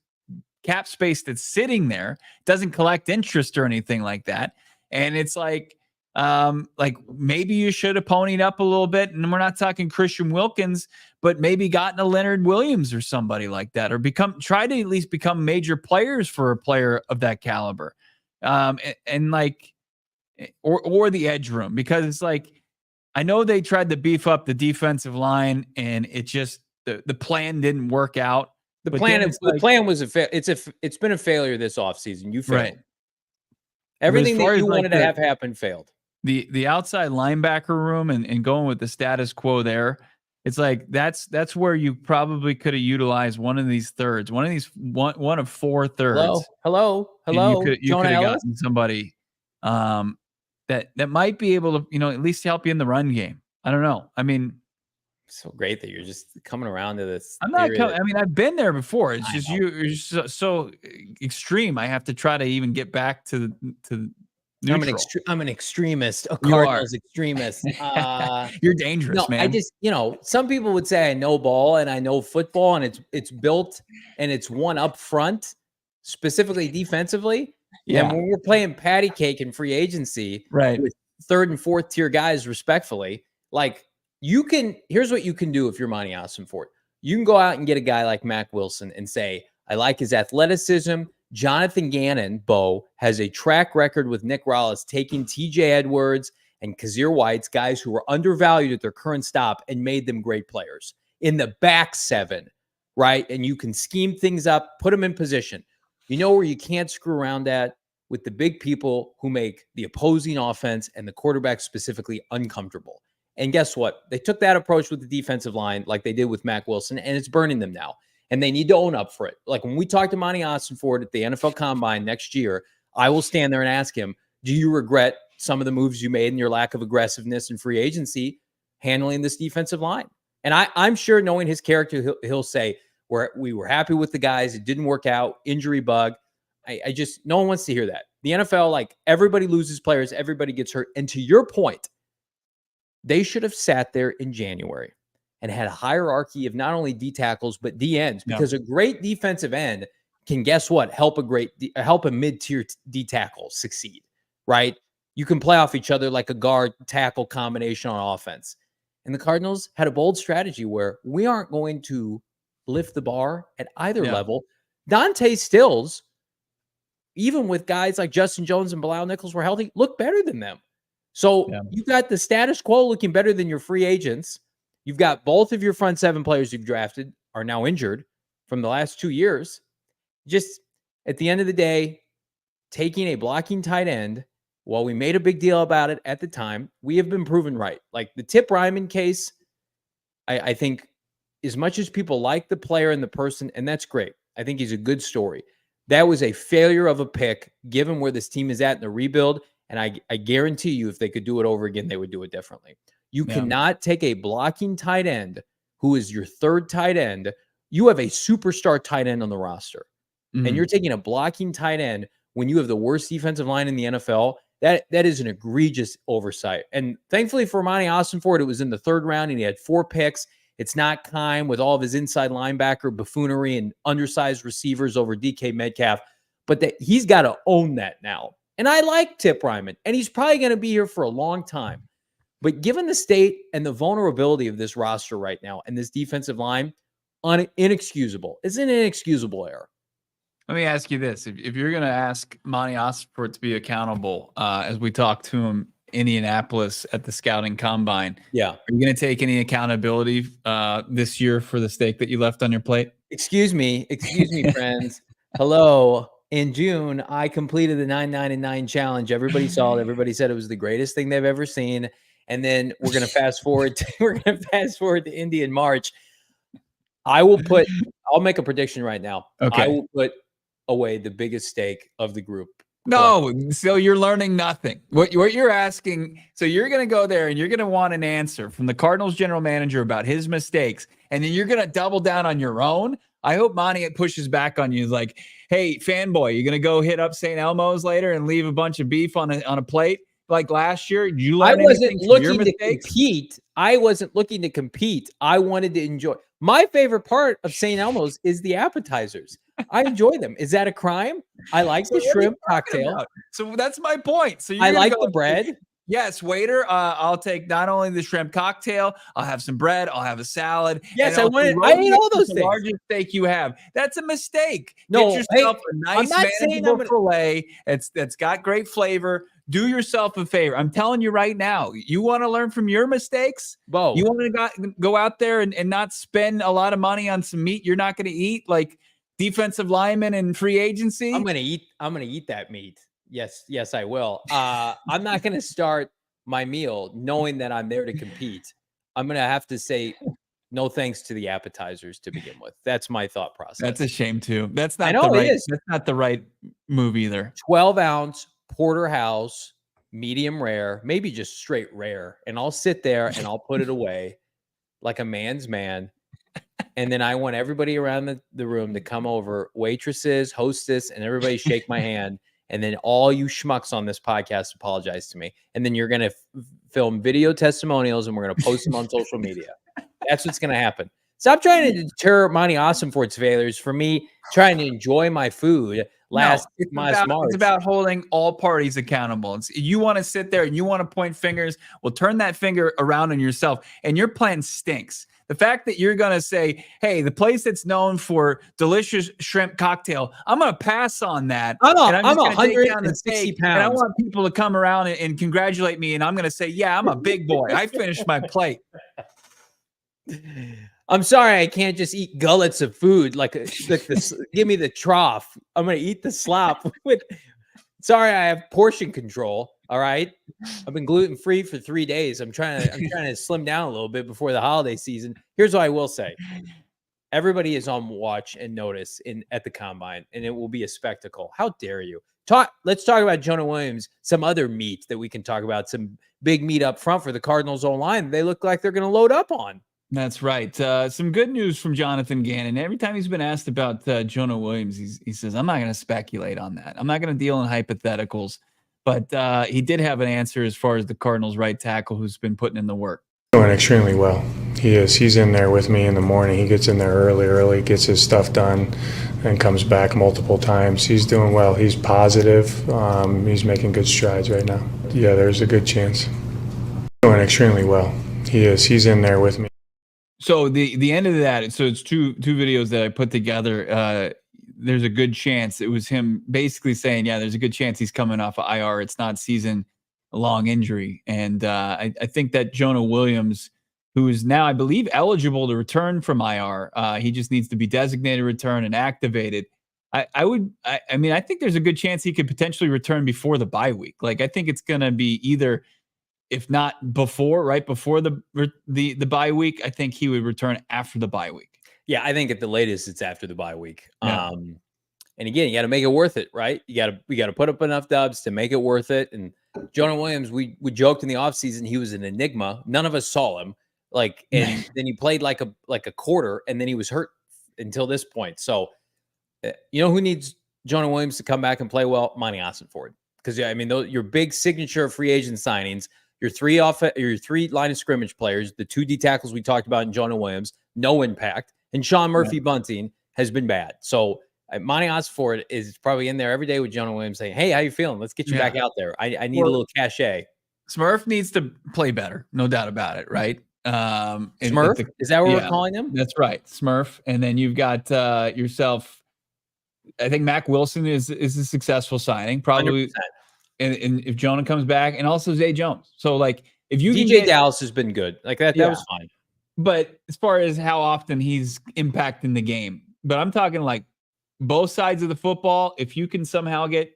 cap space that's sitting there, doesn't collect interest or anything like that. And it's like maybe you should have ponied up a little bit. And we're not talking Christian Wilkins, but maybe gotten a Leonard Williams or somebody like that, or try to at least become major players for a player of that caliber. Or the edge room, because it's like, I know they tried to beef up the defensive line and it just, the plan didn't work out. The plan was it's been a failure this offseason. You failed. Right. Everything that you wanted to have happen failed. The outside linebacker room and going with the status quo there, it's like that's where you probably could have utilized one of these thirds, one of four thirds. Hello. You could have gotten somebody that might be able to, at least help you in the run game. I don't know. I mean, so great that you're just coming around to this. I'm not. I've been there before. It's just you're so extreme. I have to try to even get back to neutral. I'm an extremist. A Cardinals extremist. You're dangerous, man. I just, some people would say I know ball and I know football, and it's built and it's one up front, specifically defensively. Yeah. And when we're playing patty cake in free agency, right, with third and fourth tier guys, respectfully, like. Here's what you can do if you're Monty Austin Ford. You can go out and get a guy like Mack Wilson and say, I like his athleticism. Jonathan Gannon, Bo, has a track record with Nick Rallis taking TJ Edwards and Kazir Whites, guys who were undervalued at their current stop, and made them great players in the back seven, right? And you can scheme things up, put them in position. You know where you can't screw around at? With the big people who make the opposing offense and the quarterback specifically uncomfortable. And guess what? They took that approach with the defensive line like they did with Mack Wilson, and it's burning them now. And they need to own up for it. Like when we talk to Monty Austin Ford at the NFL Combine next year, I will stand there and ask him, do you regret some of the moves you made and your lack of aggressiveness in free agency handling this defensive line? And I'm sure, knowing his character, he'll say, we were happy with the guys. It didn't work out. Injury bug. I just, no one wants to hear that. The NFL, like, everybody loses players. Everybody gets hurt. And to your point, they should have sat there in January and had a hierarchy of not only D tackles, but D ends, because a great defensive end can, guess what, help a mid-tier D tackle succeed, right? you can play off each other like a guard tackle combination on offense. And the Cardinals had a bold strategy where we aren't going to lift the bar at either level. Dante Stills, even with guys like Justin Jones and Bilal Nichols were healthy, look better than them. So you've got the status quo looking better than your free agents. You've got both of your front 7 players you've drafted are now injured from the last 2 years. Just at the end of the day, taking a blocking tight end, while we made a big deal about it at the time, we have been proven right. Like the Tip Ryman case, I think as much as people like the player and the person, and that's great. I think he's a good story. That was a failure of a pick, given where this team is at in the rebuild. And I guarantee you, if they could do it over again, they would do it differently. You cannot take a blocking tight end who is your third tight end. You have a superstar tight end on the roster, and you're taking a blocking tight end when you have the worst defensive line in the NFL. That is an egregious oversight. And thankfully for Monty Ossenfort, it was in the 3rd round, and he had 4 picks. It's not Kime with all of his inside linebacker buffoonery and undersized receivers over DK Metcalf, but that he's got to own that now. And I like Tip Ryman, and he's probably going to be here for a long time. But given the state and the vulnerability of this roster right now and this defensive line, inexcusable. It's an inexcusable error. Let me ask you this. If you're going to ask Monty Ossenfort to be accountable, as we talk to him Indianapolis at the scouting combine, are you going to take any accountability this year for the steak that you left on your plate? Excuse me, friends. Hello. In June, I completed the 9-9-9 challenge. Everybody saw it. Everybody said it was the greatest thing they've ever seen. And then we're going to fast forward to Indy in March. I'll make a prediction right now. Okay. I will put away the biggest stake of the group. No, so you're learning nothing. What you're asking, so you're going to go there and you're going to want an answer from the Cardinals general manager about his mistakes, and then you're going to double down on your own. I hope Monty pushes back on you like, hey, fanboy, you're going to go hit up St. Elmo's later and leave a bunch of beef on a plate like last year? Did you learn anything from your mistakes? Compete. I wasn't looking to compete. I wanted to enjoy. My favorite part of St. Elmo's is the appetizers. I enjoy them. Is that a crime? I like the shrimp cocktail. So that's my point. So I like the bread. Yes, waiter. I'll take not only the shrimp cocktail. I'll have some bread. I'll have a salad. Yes, I ate all those things. The largest steak you have. That's a mistake. No, get yourself a nice manageable fillet. That's got great flavor. Do yourself a favor. I'm telling you right now. You want to learn from your mistakes? Bo. You want to go out there and not spend a lot of money on some meat you're not going to eat, like defensive linemen and free agency? I'm gonna eat that meat. Yes, I will. I'm not gonna start my meal knowing that I'm there to compete. I'm gonna have to say no thanks to the appetizers to begin with. That's my thought process. That's a shame too. That's not That's not the right move either. 12-ounce porterhouse, medium rare, maybe just straight rare, and I'll sit there and I'll put it away like a man's man. And then I want everybody around the room to come over, waitresses, hostess, and everybody shake my hand. And then all you schmucks on this podcast apologize to me. And then you're going to film video testimonials and we're going to post them on social media. That's what's going to happen. Stop trying to deter Monty Ossenfort's failures for me trying to enjoy my food March. It's about holding all parties accountable. You want to sit there and you want to point fingers. Well, turn that finger around on yourself. And your plan stinks. The fact that you're going to say, hey, the place that's known for delicious shrimp cocktail, I'm going to pass on that. I'm 160 pounds. And I want people to come around and congratulate me. And I'm going to say, yeah, I'm a big boy. I finished my plate. I'm sorry, I can't just eat gullets of food give me the trough. I'm going to eat the slop. Sorry, I have portion control. All right. I've been gluten-free for 3 days. I'm trying to slim down a little bit before the holiday season. Here's what I will say. Everybody is on watch and notice at the combine, and it will be a spectacle. How dare you? Let's talk about Jonah Williams, some other meat that we can talk about, some big meat up front for the Cardinals O-line. They look like they're going to load up on. That's right. Some good news from Jonathan Gannon. Every time he's been asked about Jonah Williams, he says, I'm not going to speculate on that. I'm not going to deal in hypotheticals. But he did have an answer as far as the Cardinals' right tackle who's been putting in the work. Doing extremely well. He is. He's in there with me in the morning. He gets in there early, gets his stuff done, and comes back multiple times. He's doing well. He's positive. He's making good strides right now. Yeah, there's a good chance. Doing extremely well. He is. He's in there with me. So the end of that, so it's two videos that I put together. There's a good chance it was him basically saying, yeah, there's a good chance he's coming off of IR. It's not season-long injury. And I think that Jonah Williams, who is now, I believe, eligible to return from IR, he just needs to be designated return and activated. I think there's a good chance he could potentially return before the bye week. Like, I think it's going to be either, if not before, right before the bye week, I think he would return after the bye week. Yeah, I think at the latest it's after the bye week. Yeah. And again, you got to make it worth it, right? We got to put up enough dubs to make it worth it. And Jonah Williams, we joked in the offseason he was an enigma. None of us saw him. Like, and then he played like a quarter, and then he was hurt until this point. So, you know who needs Jonah Williams to come back and play well? Monty Ossenford. Because I mean, your big signature free agent signings, your three line of scrimmage players, the 2 D tackles we talked about in Jonah Williams, no impact. And Sean Murphy Bunting has been bad. So Monty Ossenford is probably in there every day with Jonah Williams saying, hey, how you feeling? Let's get you back out there. I need a little cachet. Smurf needs to play better. No doubt about it, right? Smurf? Is that what we're calling him? That's right. Smurf. And then you've got yourself. I think Mac Wilson is a successful signing. Probably. 100%. And if Jonah comes back, and also Zay Jones. So, like, if you DJ Dallas has been good. Like that was fine. But as far as how often he's impacting the game, but I'm talking like both sides of the football. If you can somehow get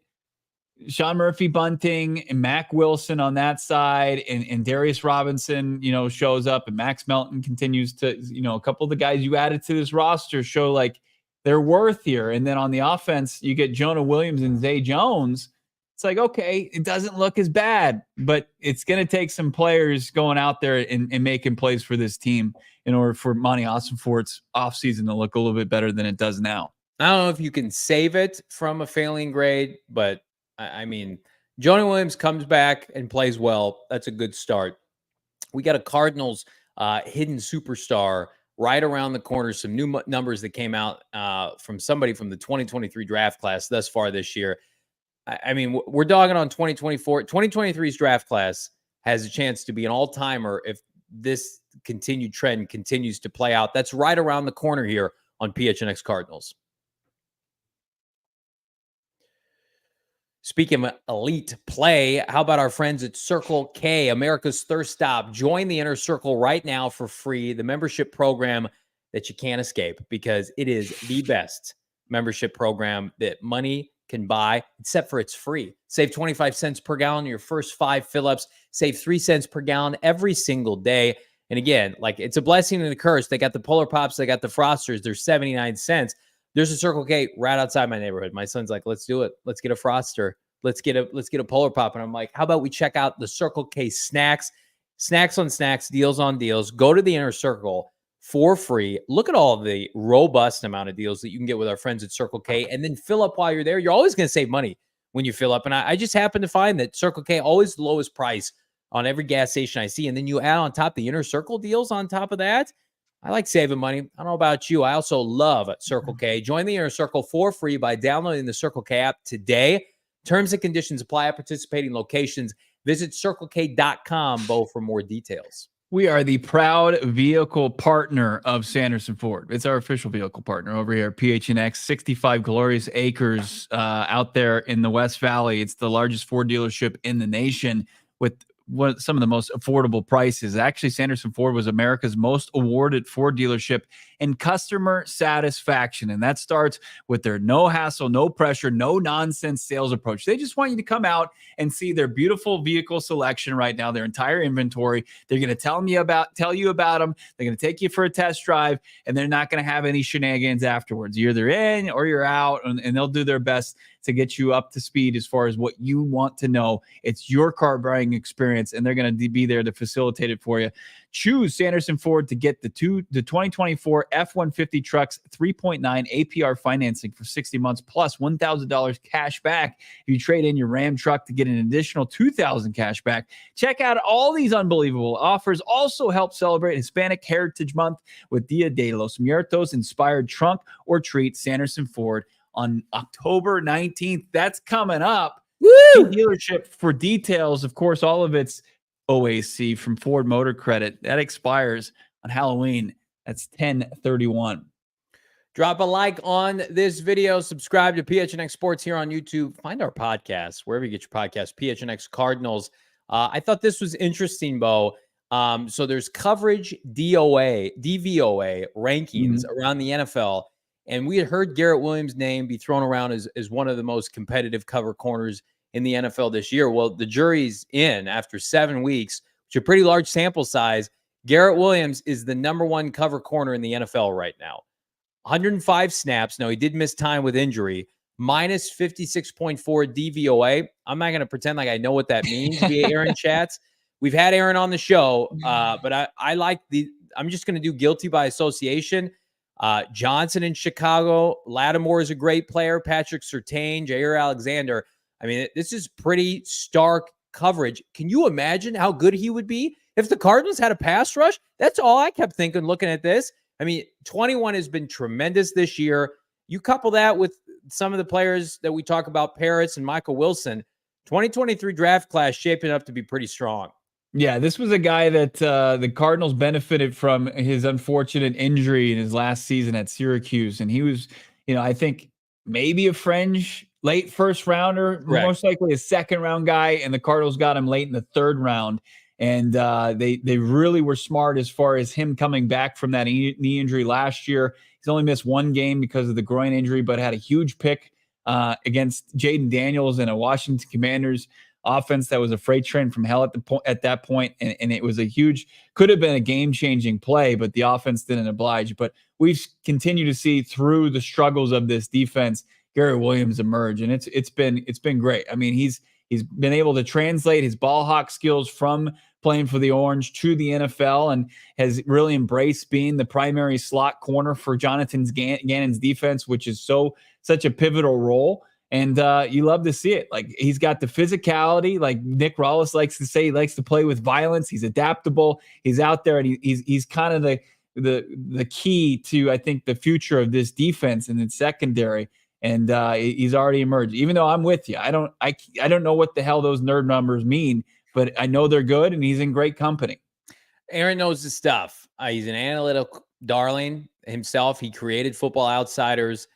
Sean Murphy Bunting and Mac Wilson on that side, and Darius Robinson, shows up, and Max Melton continues to, a couple of the guys you added to this roster show like they're worth here. And then on the offense, you get Jonah Williams and Zay Jones. It's like, okay, it doesn't look as bad, but it's going to take some players going out there and making plays for this team in order for Monty Ossenford's offseason to look a little bit better than it does now. I don't know if you can save it from a failing grade, but I mean, Jonah Williams comes back and plays well. That's a good start. We got a Cardinals hidden superstar right around the corner. Some new numbers that came out from somebody from the 2023 draft class thus far this year. I mean, we're dogging on 2024. 2023's draft class has a chance to be an all-timer if this continued trend continues to play out. That's right around the corner here on PHNX Cardinals. Speaking of elite play, how about our friends at Circle K, America's Thirst Stop? Join the Inner Circle right now for free, the membership program that you can't escape because it is the best membership program that money can buy, except for it's free. Save 25 cents per gallon in your first 5 fill-ups. Save 3 cents per gallon every single day. And again, like, it's a blessing and a curse. They got the Polar Pops, they got the Frosters. They're 79 cents. There's a Circle K right outside my neighborhood. My son's like, let's do it. Let's get a Froster. Let's get a Polar Pop. And I'm like, how about we check out the Circle K snacks? Snacks on snacks, deals on deals. Go to the Inner Circle for free. Look at all the robust amount of deals that you can get with our friends at Circle K, and then fill up while you're there. You're always going to save money when you fill up. And I just happen to find that Circle K always the lowest price on every gas station I see. And then you add on top the Inner Circle deals on top of that. I like saving money. I don't know about you. I also love Circle K. Join the Inner Circle for free by downloading the Circle K app today. Terms and conditions apply at participating locations. Visit CircleK.com, Bo, for more details. We are the proud vehicle partner of Sanderson Ford. It's our official vehicle partner over here at PHNX. 65 glorious acres out there in the West Valley. It's the largest Ford dealership in the nation with some of the most affordable prices. Actually, Sanderson Ford was America's most awarded Ford dealership in customer satisfaction. And that starts with their no hassle, no pressure, no nonsense sales approach. They just want you to come out and see their beautiful vehicle selection right now, their entire inventory. They're going to tell you about them. They're going to take you for a test drive, and they're not going to have any shenanigans afterwards. You're either in or you're out, and they'll do their best to get you up to speed as far as what you want to know. It's your car buying experience, and they're going to be there to facilitate it for you. Choose Sanderson Ford to get the 2024 F-150 trucks 3.9 APR financing for 60 months plus $1,000 cash back. If you trade in your Ram truck to get an additional $2,000 cash back. Check out all these unbelievable offers. Also help celebrate Hispanic Heritage Month with Dia de los Muertos inspired trunk or treat. Sanderson Ford on October 19th. That's coming up. Key dealership for details. Of course, all of it's OAC from Ford Motor Credit. That expires on Halloween. That's 10/31. Drop a like on this video. Subscribe to PHNX Sports here on YouTube. Find our podcast wherever you get your podcast, PHNX Cardinals. I thought this was interesting, Bo. So there's coverage DVOA rankings around the NFL. And we had heard Garrett Williams' name be thrown around as one of the most competitive cover corners in the NFL this year. Well, the jury's in after 7 weeks, which is a pretty large sample size. Garrett Williams is the #1 cover corner in the NFL right now. 105 snaps. Now, he did miss time with injury. Minus 56.4 DVOA. I'm not going to pretend like I know what that means via Aaron Chats. We've had Aaron on the show, but I like I'm just going to do guilty by association. Johnson in Chicago. Lattimore is a great player. Patrick Surtain, Jair Alexander. I mean, this is pretty stark coverage. Can you imagine how good he would be if the Cardinals had a pass rush? That's all I kept thinking looking at this. I mean, 21 has been tremendous this year. You couple that with some of the players that we talk about, Parrots and Michael Wilson, 2023 draft class shaping up to be pretty strong. Yeah, this was a guy that the Cardinals benefited from his unfortunate injury in his last season at Syracuse. And he was, I think maybe a fringe late first rounder, Correct. Most likely a second round guy. And the Cardinals got him late in the third round. And they really were smart as far as him coming back from that knee injury last year. He's only missed 1 game because of the groin injury, but had a huge pick against Jaden Daniels and a Washington Commanders offense that was a freight train from hell at that point. And it was could have been a game-changing play, but the offense didn't oblige. But we've continued to see through the struggles of this defense, Garrett Williams emerge. And it's been great. I mean, he's been able to translate his ball hawk skills from playing for the Orange to the NFL and has really embraced being the primary slot corner for Jonathan Gannon's defense, which is such a pivotal role. And you love to see it. Like, he's got the physicality, like Nick Rawlis likes to say. He likes to play with violence. He's adaptable. He's out there, and he's kind of the key to, I think, the future of this defense and its secondary. And he's already emerged. Even though I'm with you, I don't know what the hell those nerd numbers mean, but I know they're good, and he's in great company. Aaron knows the stuff. He's an analytical darling himself. He created Football Outsiders.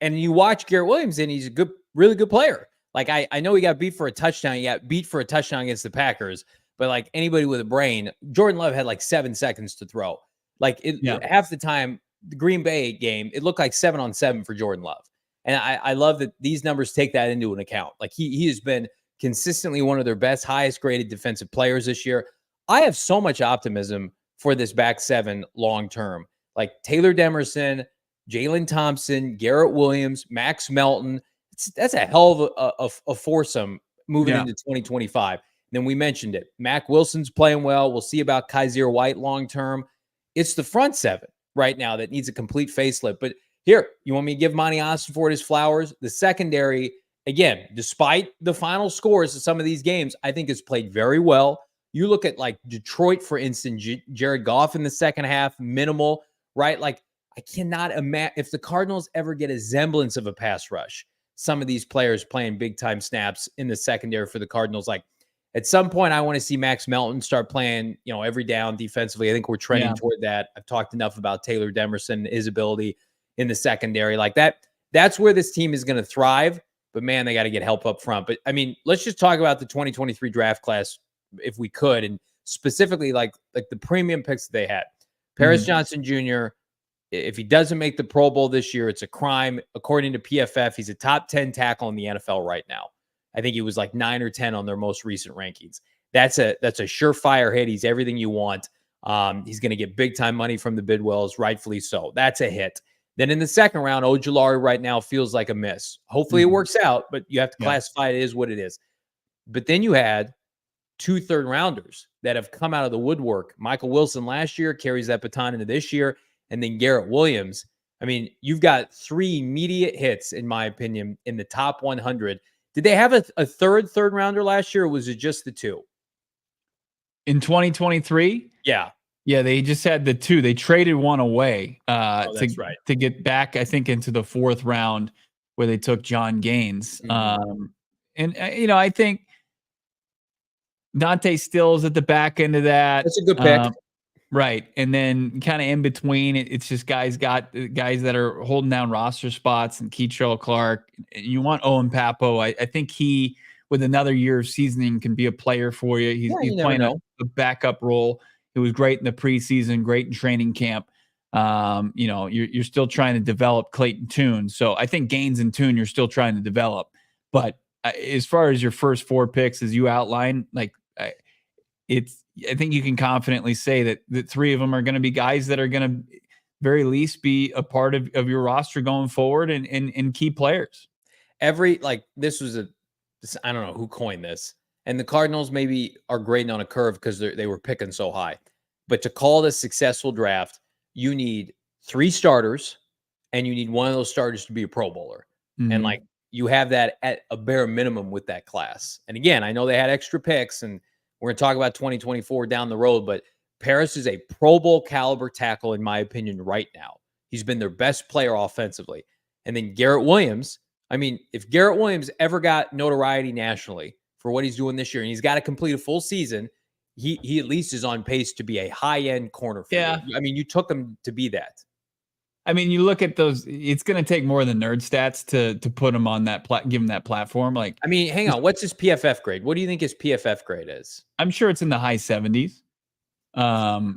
And you watch Garrett Williams, and he's a really good player. Like, I know he got beat for a touchdown. He got beat for a touchdown against the Packers, but like anybody with a brain, Jordan Love had like 7 seconds to throw. Like half the time, the Green Bay game, it looked like 7-on-7 for Jordan Love. And I love that these numbers take that into an account. Like, he has been consistently one of their best, highest graded defensive players this year. I have so much optimism for this back seven long-term. Like Taylor Demerson, Jalen Thompson, Garrett Williams, Max Melton. That's a hell of a foursome moving into 2025. Then we mentioned it. Mac Wilson's playing well. We'll see about Kaiser White long-term. It's the front seven right now that needs a complete facelift. But here, you want me to give Monty Ossenford his flowers? The secondary, again, despite the final scores of some of these games, I think has played very well. You look at like Detroit, for instance, Jared Goff in the second half, minimal, right? Like, I cannot imagine if the Cardinals ever get a semblance of a pass rush, some of these players playing big time snaps in the secondary for the Cardinals. Like, at some point, I want to see Max Melton start playing, every down defensively. I think we're trending toward that. I've talked enough about Taylor Demerson, his ability in the secondary like that. That's where this team is going to thrive. But man, they got to get help up front. But I mean, let's just talk about the 2023 draft class if we could, and specifically like the premium picks that they had. Paris Johnson Jr., if he doesn't make the Pro Bowl this year, it's a crime. According to PFF, he's a top 10 tackle in the NFL right now. I think he was like 9 or 10 on their most recent rankings. That's a surefire hit. He's everything you want. He's going to get big time money from the Bidwells, rightfully so. That's a hit. Then in the second round, Ojulari right now feels like a miss. Hopefully it works out, but you have to classify it as what it is. But then you had 2 third-rounders that have come out of the woodwork. Michael Wilson last year carries that baton into this year, and then Garrett Williams. I mean, you've got 3 immediate hits, in my opinion, in the top 100. Did they have a third-rounder last year, or was it just the 2? In 2023? Yeah. Yeah, they just had the 2. They traded one away to get back, I think, into the 4th round where they took John Gaines. And, I think Dante Stills at the back end of that. That's a good pick. Right. And then kind of in between, it's just guys that are holding down roster spots, and Keitrell Clark. You want Owen Papo. I think he, with another year of seasoning, can be a player for you. He's playing a backup role. He was great in the preseason, great in training camp. You're still trying to develop Clayton Tune. So I think Gaines and Tune you're still trying to develop. But as far as your first 4 picks, as you outlined, I think you can confidently say that the 3 of them are going to be guys that are going to very least be a part of your roster going forward and key players. I don't know who coined this, and the Cardinals maybe are grading on a curve because they were picking so high. But to call it a successful draft, you need 3 starters, and you need one of those starters to be a Pro Bowler. Mm-hmm. And you have that at a bare minimum with that class. And again, I know they had extra picks, and we're going to talk about 2024 down the road, but Paris is a Pro Bowl caliber tackle, in my opinion, right now. He's been their best player offensively. And then Garrett Williams. I mean, if Garrett Williams ever got notoriety nationally for what he's doing this year, and he's got to complete a full season, he at least is on pace to be a high-end corner for you. I mean, you took him to be that. I mean, you look at those, it's going to take more than nerd stats to put him on that, give him that platform. Hang on. What's his PFF grade? What do you think his PFF grade is? I'm sure it's in the high 70s. I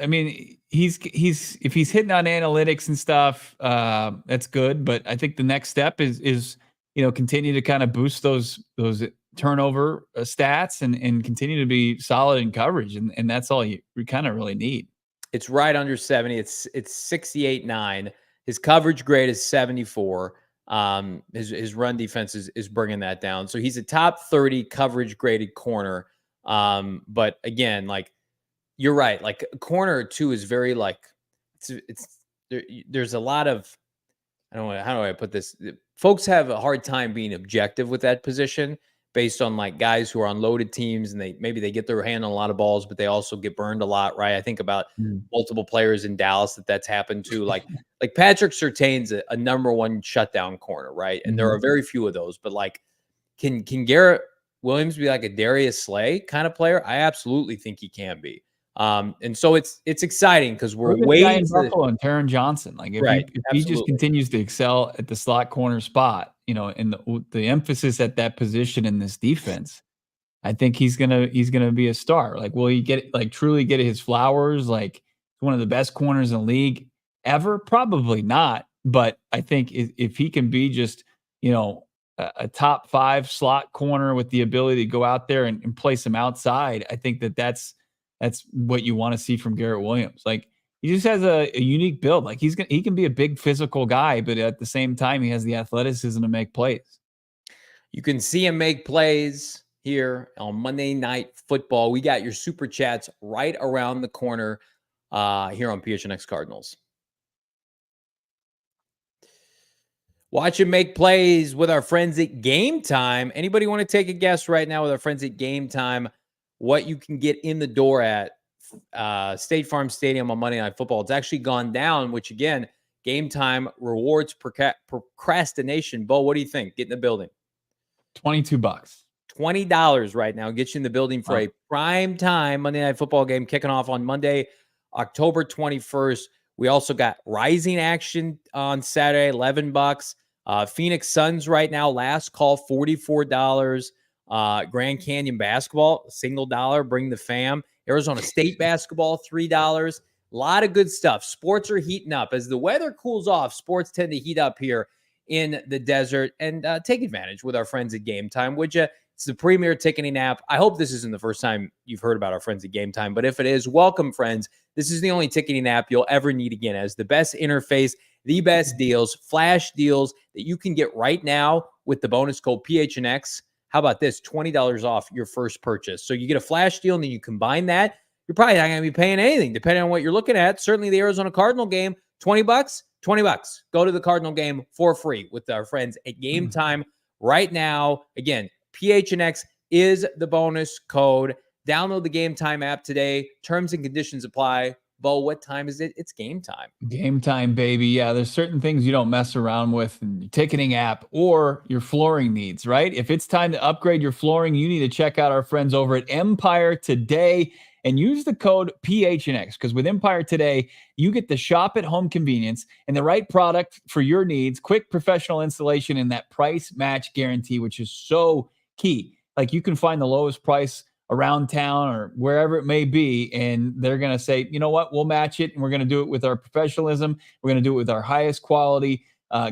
mean, he's if he's hitting on analytics and stuff, that's good. But I think the next step is continue to kind of boost those turnover stats and continue to be solid in coverage, and that's all you kind of really need. It's right under 70. It's 68.9. His coverage grade is 74. His run defense is bringing that down. So he's a top 30 coverage graded corner. But again, you're right. A corner too is very there's a lot of, how do I put this? Folks have a hard time being objective with that position based on guys who are on loaded teams, and maybe they get their hand on a lot of balls, but they also get burned a lot, right? I think about multiple players in Dallas that's happened to, like Patrick Surtain's a number 1 shutdown corner, right? And there are very few of those, but can Garrett Williams be like a Darius Slay kind of player? I absolutely think he can be. And so it's exciting because we're waiting for Buffalo and Taron Johnson. If he just continues to excel at the slot corner spot, and the emphasis at that position in this defense, I think he's gonna be a star. Will he truly get his flowers? One of the best corners in the league ever? Probably not. But I think if he can be just a top 5 slot corner with the ability to go out there and place him outside, I think that's what you want to see from Garrett Williams. He just has a unique build. He can be a big physical guy, but at the same time, he has the athleticism to make plays. You can see him make plays here on Monday Night Football. We got your super chats right around the corner here on PHNX Cardinals. Watch him make plays with our friends at Game Time. Anybody want to take a guess right now with our friends at Game Time what you can get in the door at State Farm Stadium on Monday Night Football? It's actually gone down, which again, Game Time rewards procrastination. Bo, what do you think? Get in the building. $22. $20 right now. Get you in the building for a prime time Monday Night Football game kicking off on Monday, October 21st. We also got Rising action on Saturday, $11. Phoenix Suns right now, last call, $44. Grand Canyon basketball, $1. Bring the fam. Arizona State basketball, $3. A lot of good stuff. Sports are heating up. As the weather cools off, sports tend to heat up here in the desert. And take advantage with our friends at Game Time, would you? It's the premier ticketing app. I hope this isn't the first time you've heard about our friends at Game Time, but if it is, welcome, friends. This is the only ticketing app you'll ever need again. As the best interface, the best deals, flash deals that you can get right now with the bonus code PHNX. How about this? $20 off your first purchase. So you get a flash deal, and then you combine that. You're probably not going to be paying anything, depending on what you're looking at. Certainly the Arizona Cardinal game, $20, $20. Go to the Cardinal game for free with our friends at Game Time right now. Again, PHNX is the bonus code. Download the Game Time app today. Terms and conditions apply. Bo, what time is it? It's game time. Game time, baby. Yeah, there's certain things you don't mess around with in your ticketing app or your flooring needs, right? If it's time to upgrade your flooring, you need to check out our friends over at Empire today and use the code PHNX, because with Empire today, you get the shop at home convenience and the right product for your needs, quick professional installation, and that price match guarantee, which is so key. Like, you can find the lowest price around town or wherever it may be, and they're going to say, you know what, we'll match it, and we're going to do it with our professionalism. We're going to do it with our highest quality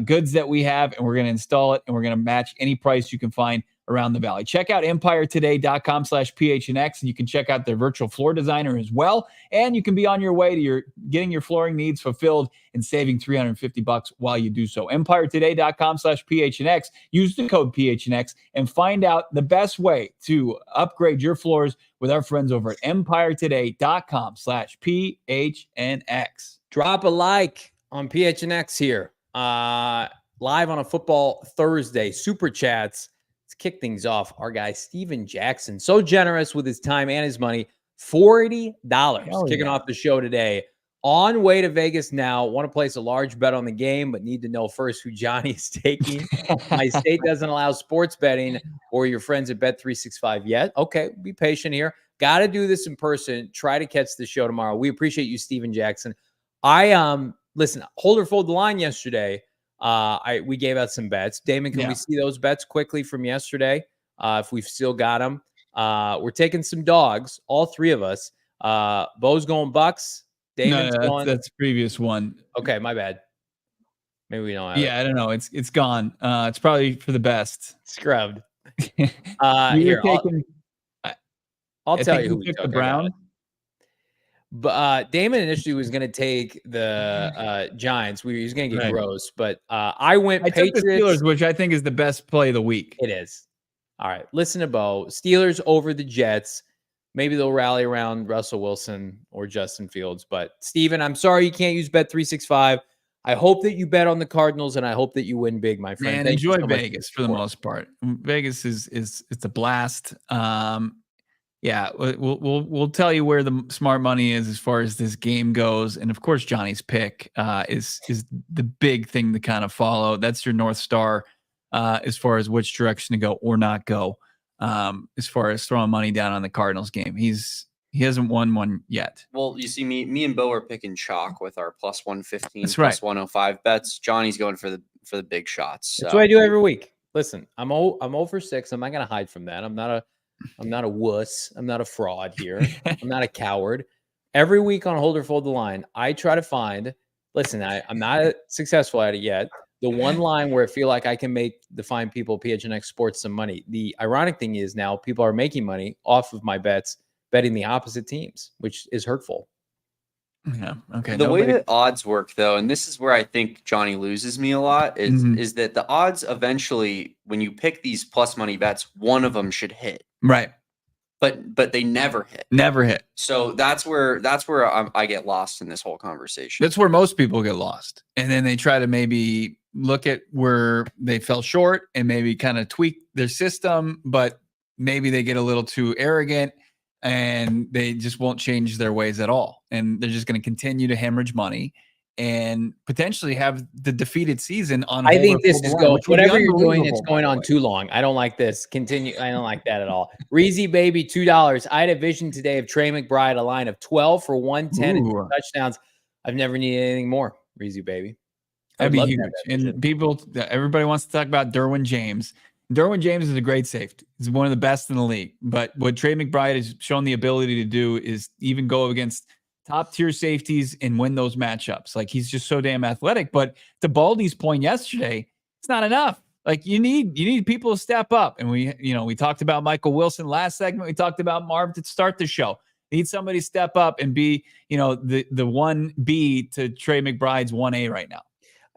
goods that we have, and we're going to install it, and we're going to match any price you can find around the valley. Check out empiretoday.com/PHNX, and you can check out their virtual floor designer as well. And you can be on your way to getting your flooring needs fulfilled and saving $350 while you do so. empiretoday.com/PHNX. Use the code PHNX and find out the best way to upgrade your floors with our friends over at empiretoday.com/PHNX. Drop a like on PHNX here. Live on a football Thursday. Super chats. Let's kick things off. Our guy, Steven Jackson, so generous with his time and his money. $40 kicking off the show today. On way to Vegas now. Want to place a large bet on the game, but need to know first who Johnny is taking. My state doesn't allow sports betting or your friends at Bet365 yet. Okay, be patient here. Got to do this in person. Try to catch the show tomorrow. We appreciate you, Steven Jackson. Listen, hold or fold the line yesterday. We gave out some bets. Damon, can we see those bets quickly from yesterday? If we've still got them. We're taking some dogs, all three of us. Bo's going Bucks. Damon's going. That's the previous one. Okay, my bad. Maybe we don't have it. I don't know. It's gone. It's probably for the best. Scrubbed. Here, I'll tell you who we took. The Brown. But Damon initially was going to take the Giants. He was going to get gross, but I went Patriots. Took the Steelers, which I think is the best play of the week. It is. All right, listen to Bo. Steelers over the Jets. Maybe they'll rally around Russell Wilson or Justin Fields. But Steven, I'm sorry you can't use Bet365. I hope that you bet on the Cardinals, and I hope that you win big, my friend. Man, enjoy Vegas for the most part. Vegas is it's a blast. Yeah, we'll tell you where the smart money is as far as this game goes, and of course, Johnny's pick is the big thing to kind of follow. That's your North Star as far as which direction to go or not go. As far as throwing money down on the Cardinals game, he hasn't won one yet. Well, you see, me and Bo are picking chalk with our plus 115, That's plus 105 bets. Johnny's going for the big shots. So. That's what I do every week. Listen, I'm 0 for 6. I'm not going to hide from that. I'm not a wuss. I'm not a fraud here. I'm not a coward. Every week on Hold or Fold the Line, I try to find. Listen, I'm not successful at it yet. The one line where I feel like I can make the fine people PHNX Sports some money. The ironic thing is now people are making money off of my bets, betting the opposite teams, which is hurtful. Yeah. Okay. The way that odds work, though, and this is where I think Johnny loses me a lot, is that the odds eventually, when you pick these plus money bets, one of them should hit. Right. But they never hit. Never hit. So that's where I get lost in this whole conversation. That's where most people get lost. And then they try to maybe look at where they fell short and maybe kind of tweak their system, but maybe they get a little too arrogant and they just won't change their ways at all. And they're just going to continue to hemorrhage money and potentially have the defeated season on. I think this is going, whatever you're doing, it's going on too long. I don't like this. Continue. I don't like that at all. Reezy baby, $2. I had a vision today of Trey McBride, a line of 12 for 110 and 2 touchdowns. I've never needed anything more. Reezy baby. That'd be huge. And everybody wants to talk about Derwin James. Derwin James is a great safety. He's one of the best in the league. But what Trey McBride has shown the ability to do is even go against top tier safeties and win those matchups. Like, he's just so damn athletic. But to Baldy's point yesterday, it's not enough. Like, you need people to step up. And we talked about Michael Wilson last segment. We talked about Marv to start the show. Need somebody to step up and be, the 1B to Trey McBride's 1A right now.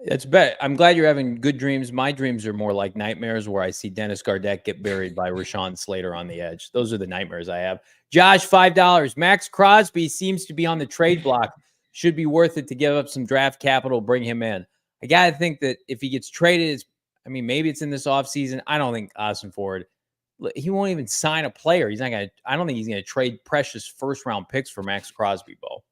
That's bet. I'm glad you're having good dreams. My dreams are more like nightmares where I see Dennis Gardeck get buried by Rashawn Slater on the edge. Those are the nightmares I have. Josh, $5. Max Crosby seems to be on the trade block. Should be worth it to give up some draft capital, bring him in. I got to think that if he gets traded, maybe it's in this offseason. I don't think Austin Ford, he won't even sign a player. I don't think he's going to trade precious first-round picks for Max Crosby, Bo.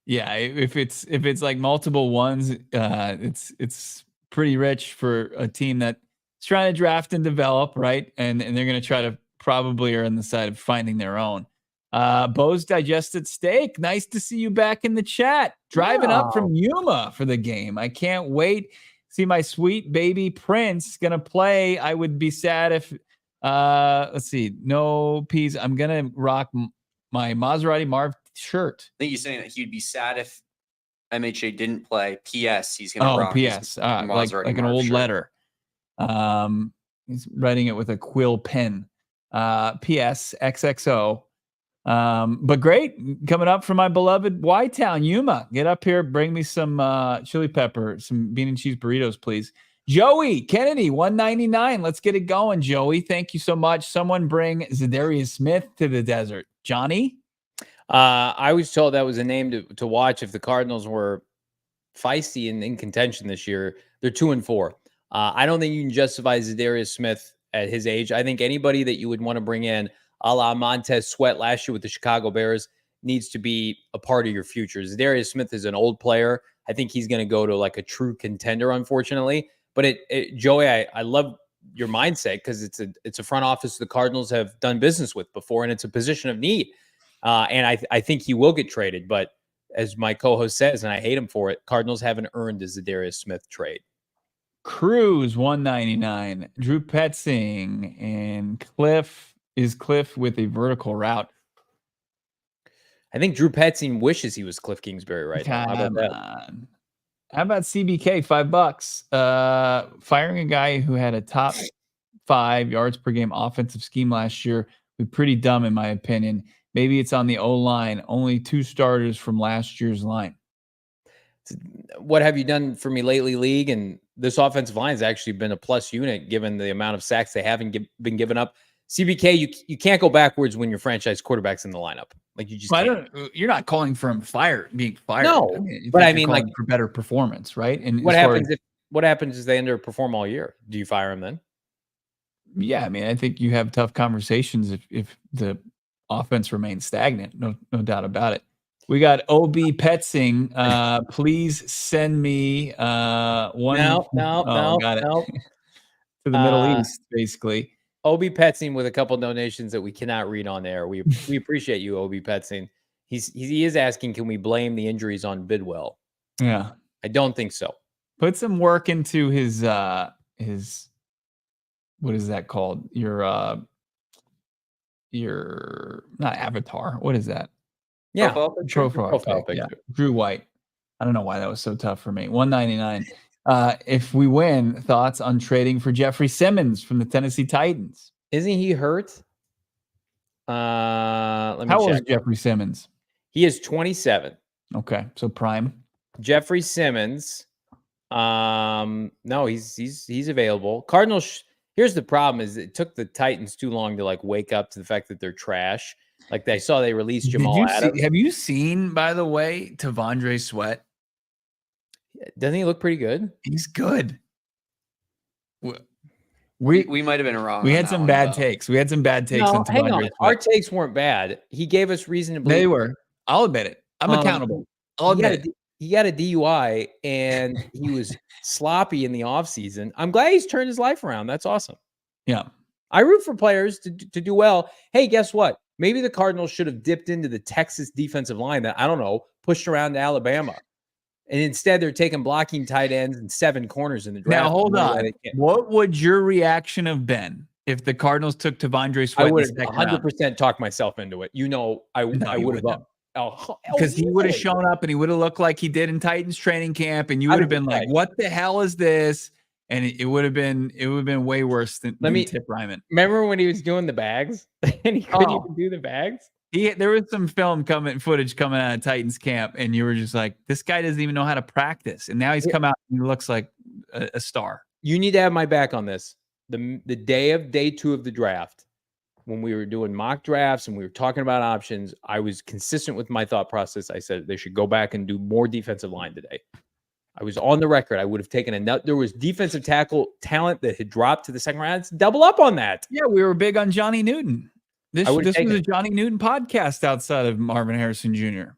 Yeah, if it's like multiple ones, it's pretty rich for a team that's trying to draft and develop, right? And they're going to try to probably are on the side of finding their own. Bo's Digested Steak, nice to see you back in the chat. Driving up from Yuma for the game. I can't wait. See my sweet baby Prince going to play. I would be sad if, let's see, no peas. I'm going to rock my Maserati Marv shirt. I think he's saying that he'd be sad if MHA didn't play. P.S. He's going to rock P.S. Like an old shirt. letter. He's writing it with a quill pen. P.S. XXO. But great, coming up from my beloved Y-Town, Yuma. Get up here, bring me some chili pepper, some bean and cheese burritos, please. Joey Kennedy, $1.99. Let's get it going, Joey. Thank you so much. Someone bring Zadarius Smith to the desert. Johnny? I was told that was a name to watch if the Cardinals were feisty and in contention this year. They're 2-4. I don't think you can justify Zadarius Smith at his age. I think anybody that you would want to bring in, a la Montez Sweat last year with the Chicago Bears, needs to be a part of your future. Zadarius Smith is an old player. I think he's going to go to like a true contender, unfortunately. But Joey, I love your mindset because it's a front office the Cardinals have done business with before, and it's a position of need. And I think he will get traded. But as my co-host says, and I hate him for it, Cardinals haven't earned the Zadarius Smith trade. Cruz, $1.99. Drew Petzing and Cliff with a vertical route. I think Drew Petzing wishes he was Cliff Kingsbury right now. How about that? How about CBK, $5? Firing a guy who had a top 5 yards per game offensive scheme last year would be pretty dumb, in my opinion. Maybe it's on the O-line. Only 2 starters from last year's line. What have you done for me lately, league? And this offensive line has actually been a plus unit given the amount of sacks they haven't been given up. CBK, you can't go backwards when your franchise quarterback's in the lineup. Like you just you're not calling for him being fired. No, I mean like for better performance, right? And what happens if they underperform all year? Do you fire him then? Yeah, I mean, I think you have tough conversations if the offense remains stagnant. No doubt about it. We got OB Petzing. Please send me one. No. Got it. To the Middle East, basically. OB Petzing with a couple donations that we cannot read on air. We appreciate you, OB Petzing. He is asking, can we blame the injuries on Bidwell? Yeah, I don't think so. Put some work into his what is that called? Your not avatar. What is that? Yeah, profile picture. Yeah. Drew White. I don't know why that was so tough for me. $1.99. If we win, thoughts on trading for Jeffrey Simmons from the Tennessee Titans? Isn't he hurt? Let me How old check. is Jeffrey Simmons? He is 27. Okay, so prime. Jeffrey Simmons. No, he's available. Cardinals. Here's the problem: is it took the Titans too long to like wake up to the fact that they're trash. Like they saw they released Jamal Adams. Have you seen, by the way, Tavondre Sweat? Doesn't he look pretty good? He's good. We might have been wrong. We had some bad takes. We had some bad takes. No, hang on. Our takes weren't bad. He gave us reason to believe they were. I'll admit it. I'm accountable. I'll admit it. He got a DUI and he was sloppy in the offseason. I'm glad he's turned his life around. That's awesome. Yeah. I root for players to do well. Hey, guess what? Maybe the Cardinals should have dipped into the Texas defensive line that, I don't know, pushed around to Alabama. And instead, they're taking blocking tight ends and 7 corners in the draft. Now, hold on. What would your reaction have been if the Cardinals took Tavondre Sweat? I would have 100% talked myself into it. You know, I would have. Because he would have shown up and he would have looked like he did in Titans training camp, and you would have been like, "What the hell is this?" And it would have been way worse than Tip Ryman. Remember when he was doing the bags and he couldn't even do the bags? There was some footage coming out of Titans camp, and you were just like, "This guy doesn't even know how to practice." And now he's come out and he looks like a star. You need to have my back on this. The day 2 of the draft, when we were doing mock drafts and we were talking about options, I was consistent with my thought process. I said they should go back and do more defensive line today. I was on the record. I would have taken there was defensive tackle talent that had dropped to the second round. Let's double up on that. Yeah, we were big on Johnny Newton. This was a Johnny Newton podcast outside of Marvin Harrison Jr.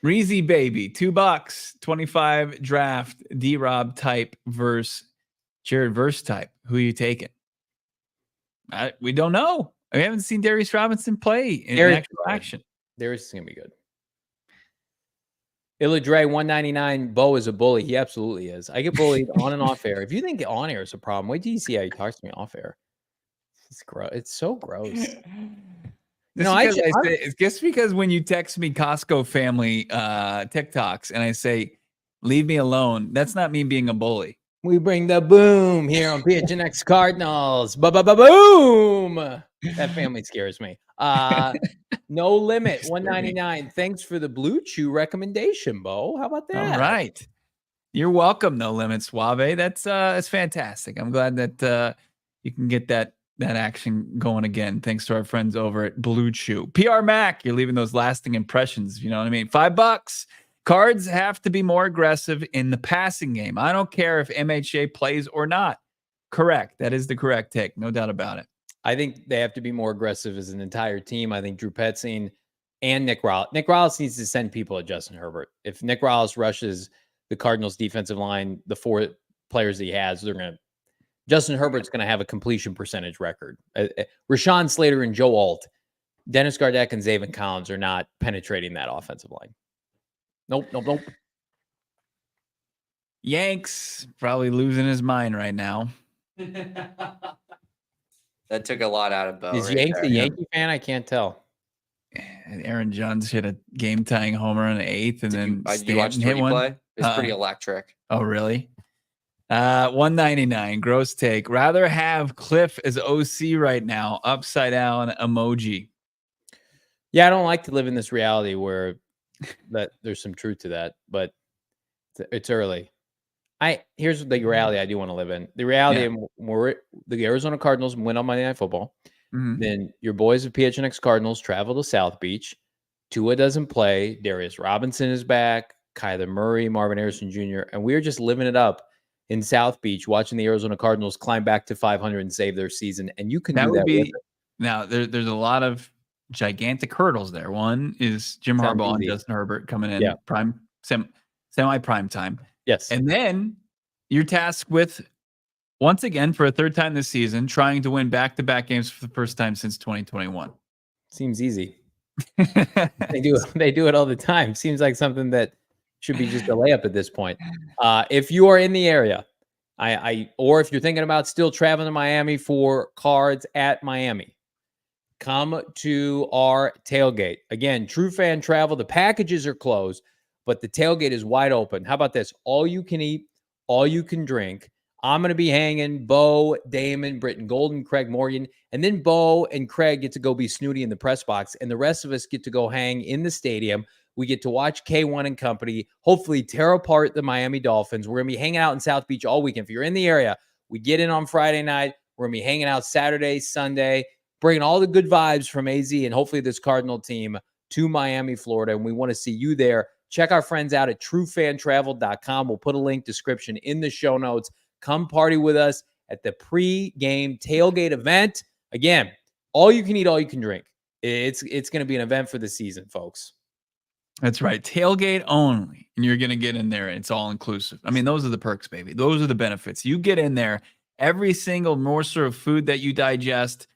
Reezy baby, $2, 25 draft, D-Rob type versus Jared verse type. Who are you taking? We don't know. We haven't seen Darius Robinson play in actual action. Darius is going to be good. Illadre 199. Bo is a bully. He absolutely is. I get bullied on and off air. If you think on air is a problem, wait till you see how he talks to me off air. It's gross. It's so gross. It's just because when you text me Costco family TikToks and I say, leave me alone, that's not me being a bully. We bring the boom here on PHNX Cardinals. Boom. That family scares me. No Limit 199. Thanks for the Blue Chew recommendation, Bo. How about that? All right. You're welcome, No Limit Suave. That's fantastic. I'm glad that you can get that action going again. Thanks to our friends over at Blue Chew. PR Mac, you're leaving those lasting impressions. You know what I mean? $5. Cards have to be more aggressive in the passing game. I don't care if MHA plays or not. Correct. That is the correct take. No doubt about it. I think they have to be more aggressive as an entire team. I think Drew Petzing and Nick Rallis needs to send people at Justin Herbert. If Nick Rallis rushes the Cardinals defensive line, the 4 players that he has, Justin Herbert's going to have a completion percentage record. Rashawn Slater and Joe Alt, Dennis Gardeck and Zaven Collins are not penetrating that offensive line. Nope. Yanks probably losing his mind right now. That took a lot out of Bo. Is Yanks a Yankee fan? I can't tell. And Aaron Judge hit a game-tying homer in the 8th, and then you watched the replay? It's pretty electric. Oh, really? 199. Gross take. Rather have Cliff as OC right now. Upside down emoji. Yeah, I don't like to live in this reality where that there's some truth to that, but it's early. Here's the reality I do want to live in. The reality of the Arizona Cardinals win on Monday Night Football. Mm-hmm. Then your boys at PHNX Cardinals travel to South Beach. Tua doesn't play. Darius Robinson is back. Kyler Murray, Marvin Harrison Jr. And we're just living it up in South Beach, watching the Arizona Cardinals climb back to 500 and save their season. And you can do that. Now, there's a lot of gigantic hurdles there. One is Jim Harbaugh and Justin Herbert coming in semi-prime time. Yes. And then you're tasked with, once again, for a third time this season, trying to win back-to-back games for the first time since 2021. Seems easy. They do it all the time. Seems like something that should be just a layup at this point. If you are in the area, or if you're thinking about still traveling to Miami for cards at Miami, come to our tailgate. Again, True Fan Travel. The packages are closed, but the tailgate is wide open. How about this? All you can eat, all you can drink. I'm going to be hanging Bo, Damon, Britton Golden, Craig Morgan, and then Bo and Craig get to go be snooty in the press box, and the rest of us get to go hang in the stadium. We get to watch K1 and company, hopefully tear apart the Miami Dolphins. We're going to be hanging out in South Beach all weekend. If you're in the area, we get in on Friday night. We're going to be hanging out Saturday, Sunday, bringing all the good vibes from AZ and hopefully this Cardinal team to Miami, Florida, and we want to see you there. Check our friends out at truefantravel.com. We'll put a link description in the show notes. Come party with us at the pre-game tailgate event. Again, all you can eat, all you can drink. It's going to be an event for the season, folks. That's right. Tailgate only. And you're going to get in there and it's all inclusive. I mean, those are the perks, baby. Those are the benefits. You get in there, every single morsel of food that you digest,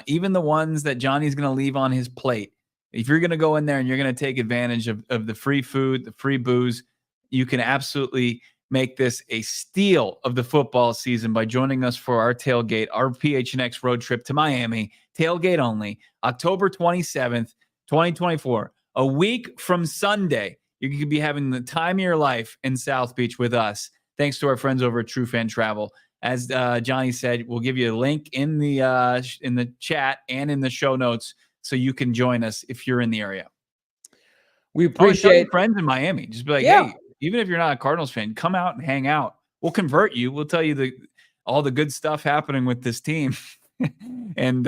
even the ones that Johnny's going to leave on his plate. If you're going to go in there and you're going to take advantage of the free food, the free booze, you can absolutely make this a steal of the football season by joining us for our tailgate, our PHNX road trip to Miami, tailgate only, October 27th, 2024. A week from Sunday, you could be having the time of your life in South Beach with us, thanks to our friends over at True Fan Travel. As Johnny said, we'll give you a link in the chat and in the show notes so you can join us if you're in the area. We appreciate friends in Miami. Just be like, hey, even if you're not a Cardinals fan, come out and hang out. We'll convert you. We'll tell you all the good stuff happening with this team, and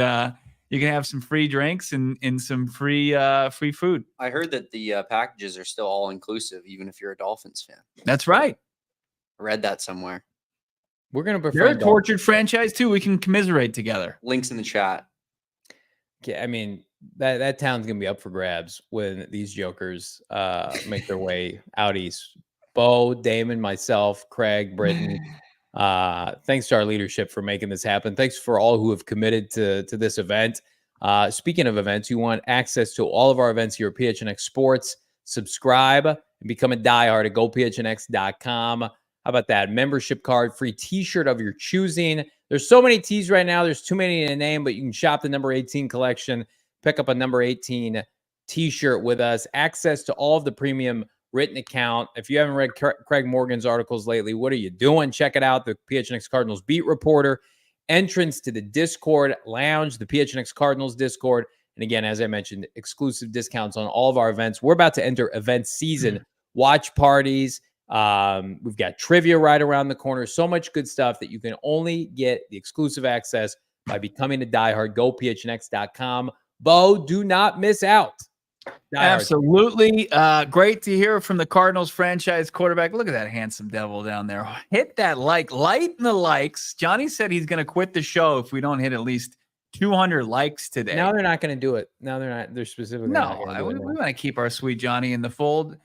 you can have some free drinks and some free food. I heard that the packages are still all inclusive, even if you're a Dolphins fan. That's right. I read that somewhere. We're gonna prefer. You're a tortured franchise too. We can commiserate together. Links in the chat. Yeah, I mean, that town's gonna be up for grabs when these jokers make their way out east. Bo, Damon, myself, Craig, Britton. Thanks to our leadership for making this happen. Thanks for all who have committed to this event. Speaking of events, you want access to all of our events here at PHNX Sports. Subscribe and become a diehard at gophnx.com. How about that? Membership card, free t-shirt of your choosing. There's so many tees right now. There's too many to name, but you can shop the number 18 collection, pick up a number 18 t-shirt with us, access to all of the premium written account. If you haven't read Craig Morgan's articles lately, what are you doing? Check it out. The PHNX Cardinals beat reporter, entrance to the Discord lounge, the PHNX Cardinals Discord. And again, as I mentioned, exclusive discounts on all of our events. We're about to enter event season, watch parties. We've got trivia right around the corner. So much good stuff that you can only get the exclusive access by becoming a diehard. GoPHNX.com. Bo, do not miss out. Absolutely. Great to hear from the Cardinals franchise quarterback. Look at that handsome devil down there. Hit that light in the likes. Johnny said he's going to quit the show if we don't hit at least 200 likes today. Now they're not going to do it. Now they're not. They're specifically not going to do it. We want to keep our sweet Johnny in the fold.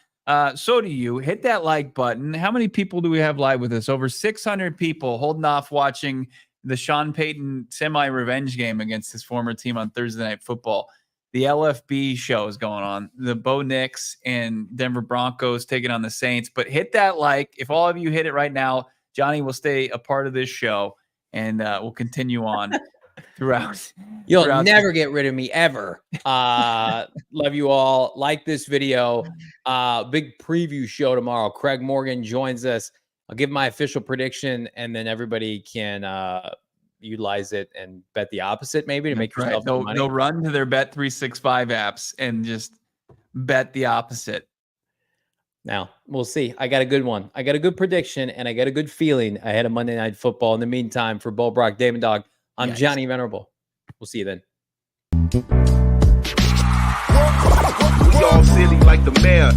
So do you. Hit that like button. How many people do we have live with us? Over 600 people holding off watching the Sean Payton semi-revenge game against his former team on Thursday Night Football. The LFB show is going on. The Bo Nix and Denver Broncos taking on the Saints. But hit that like. If all of you hit it right now, Johnny will stay a part of this show, and we'll continue on throughout. You'll never get rid of me, ever. Love you all. Like this video. Big preview show tomorrow. Craig Morgan joins us. I'll give my official prediction, and then everybody can utilize it and bet the opposite, maybe, to make yourself some money. They'll run to their Bet365 apps and just bet the opposite. Now, we'll see. I got a good one. I got a good prediction, and I got a good feeling ahead of Monday Night Football. In the meantime, for Bo, Brack, Damon Dawg, I'm Johnny Venerable. We'll see you then. We all silly like the mayor.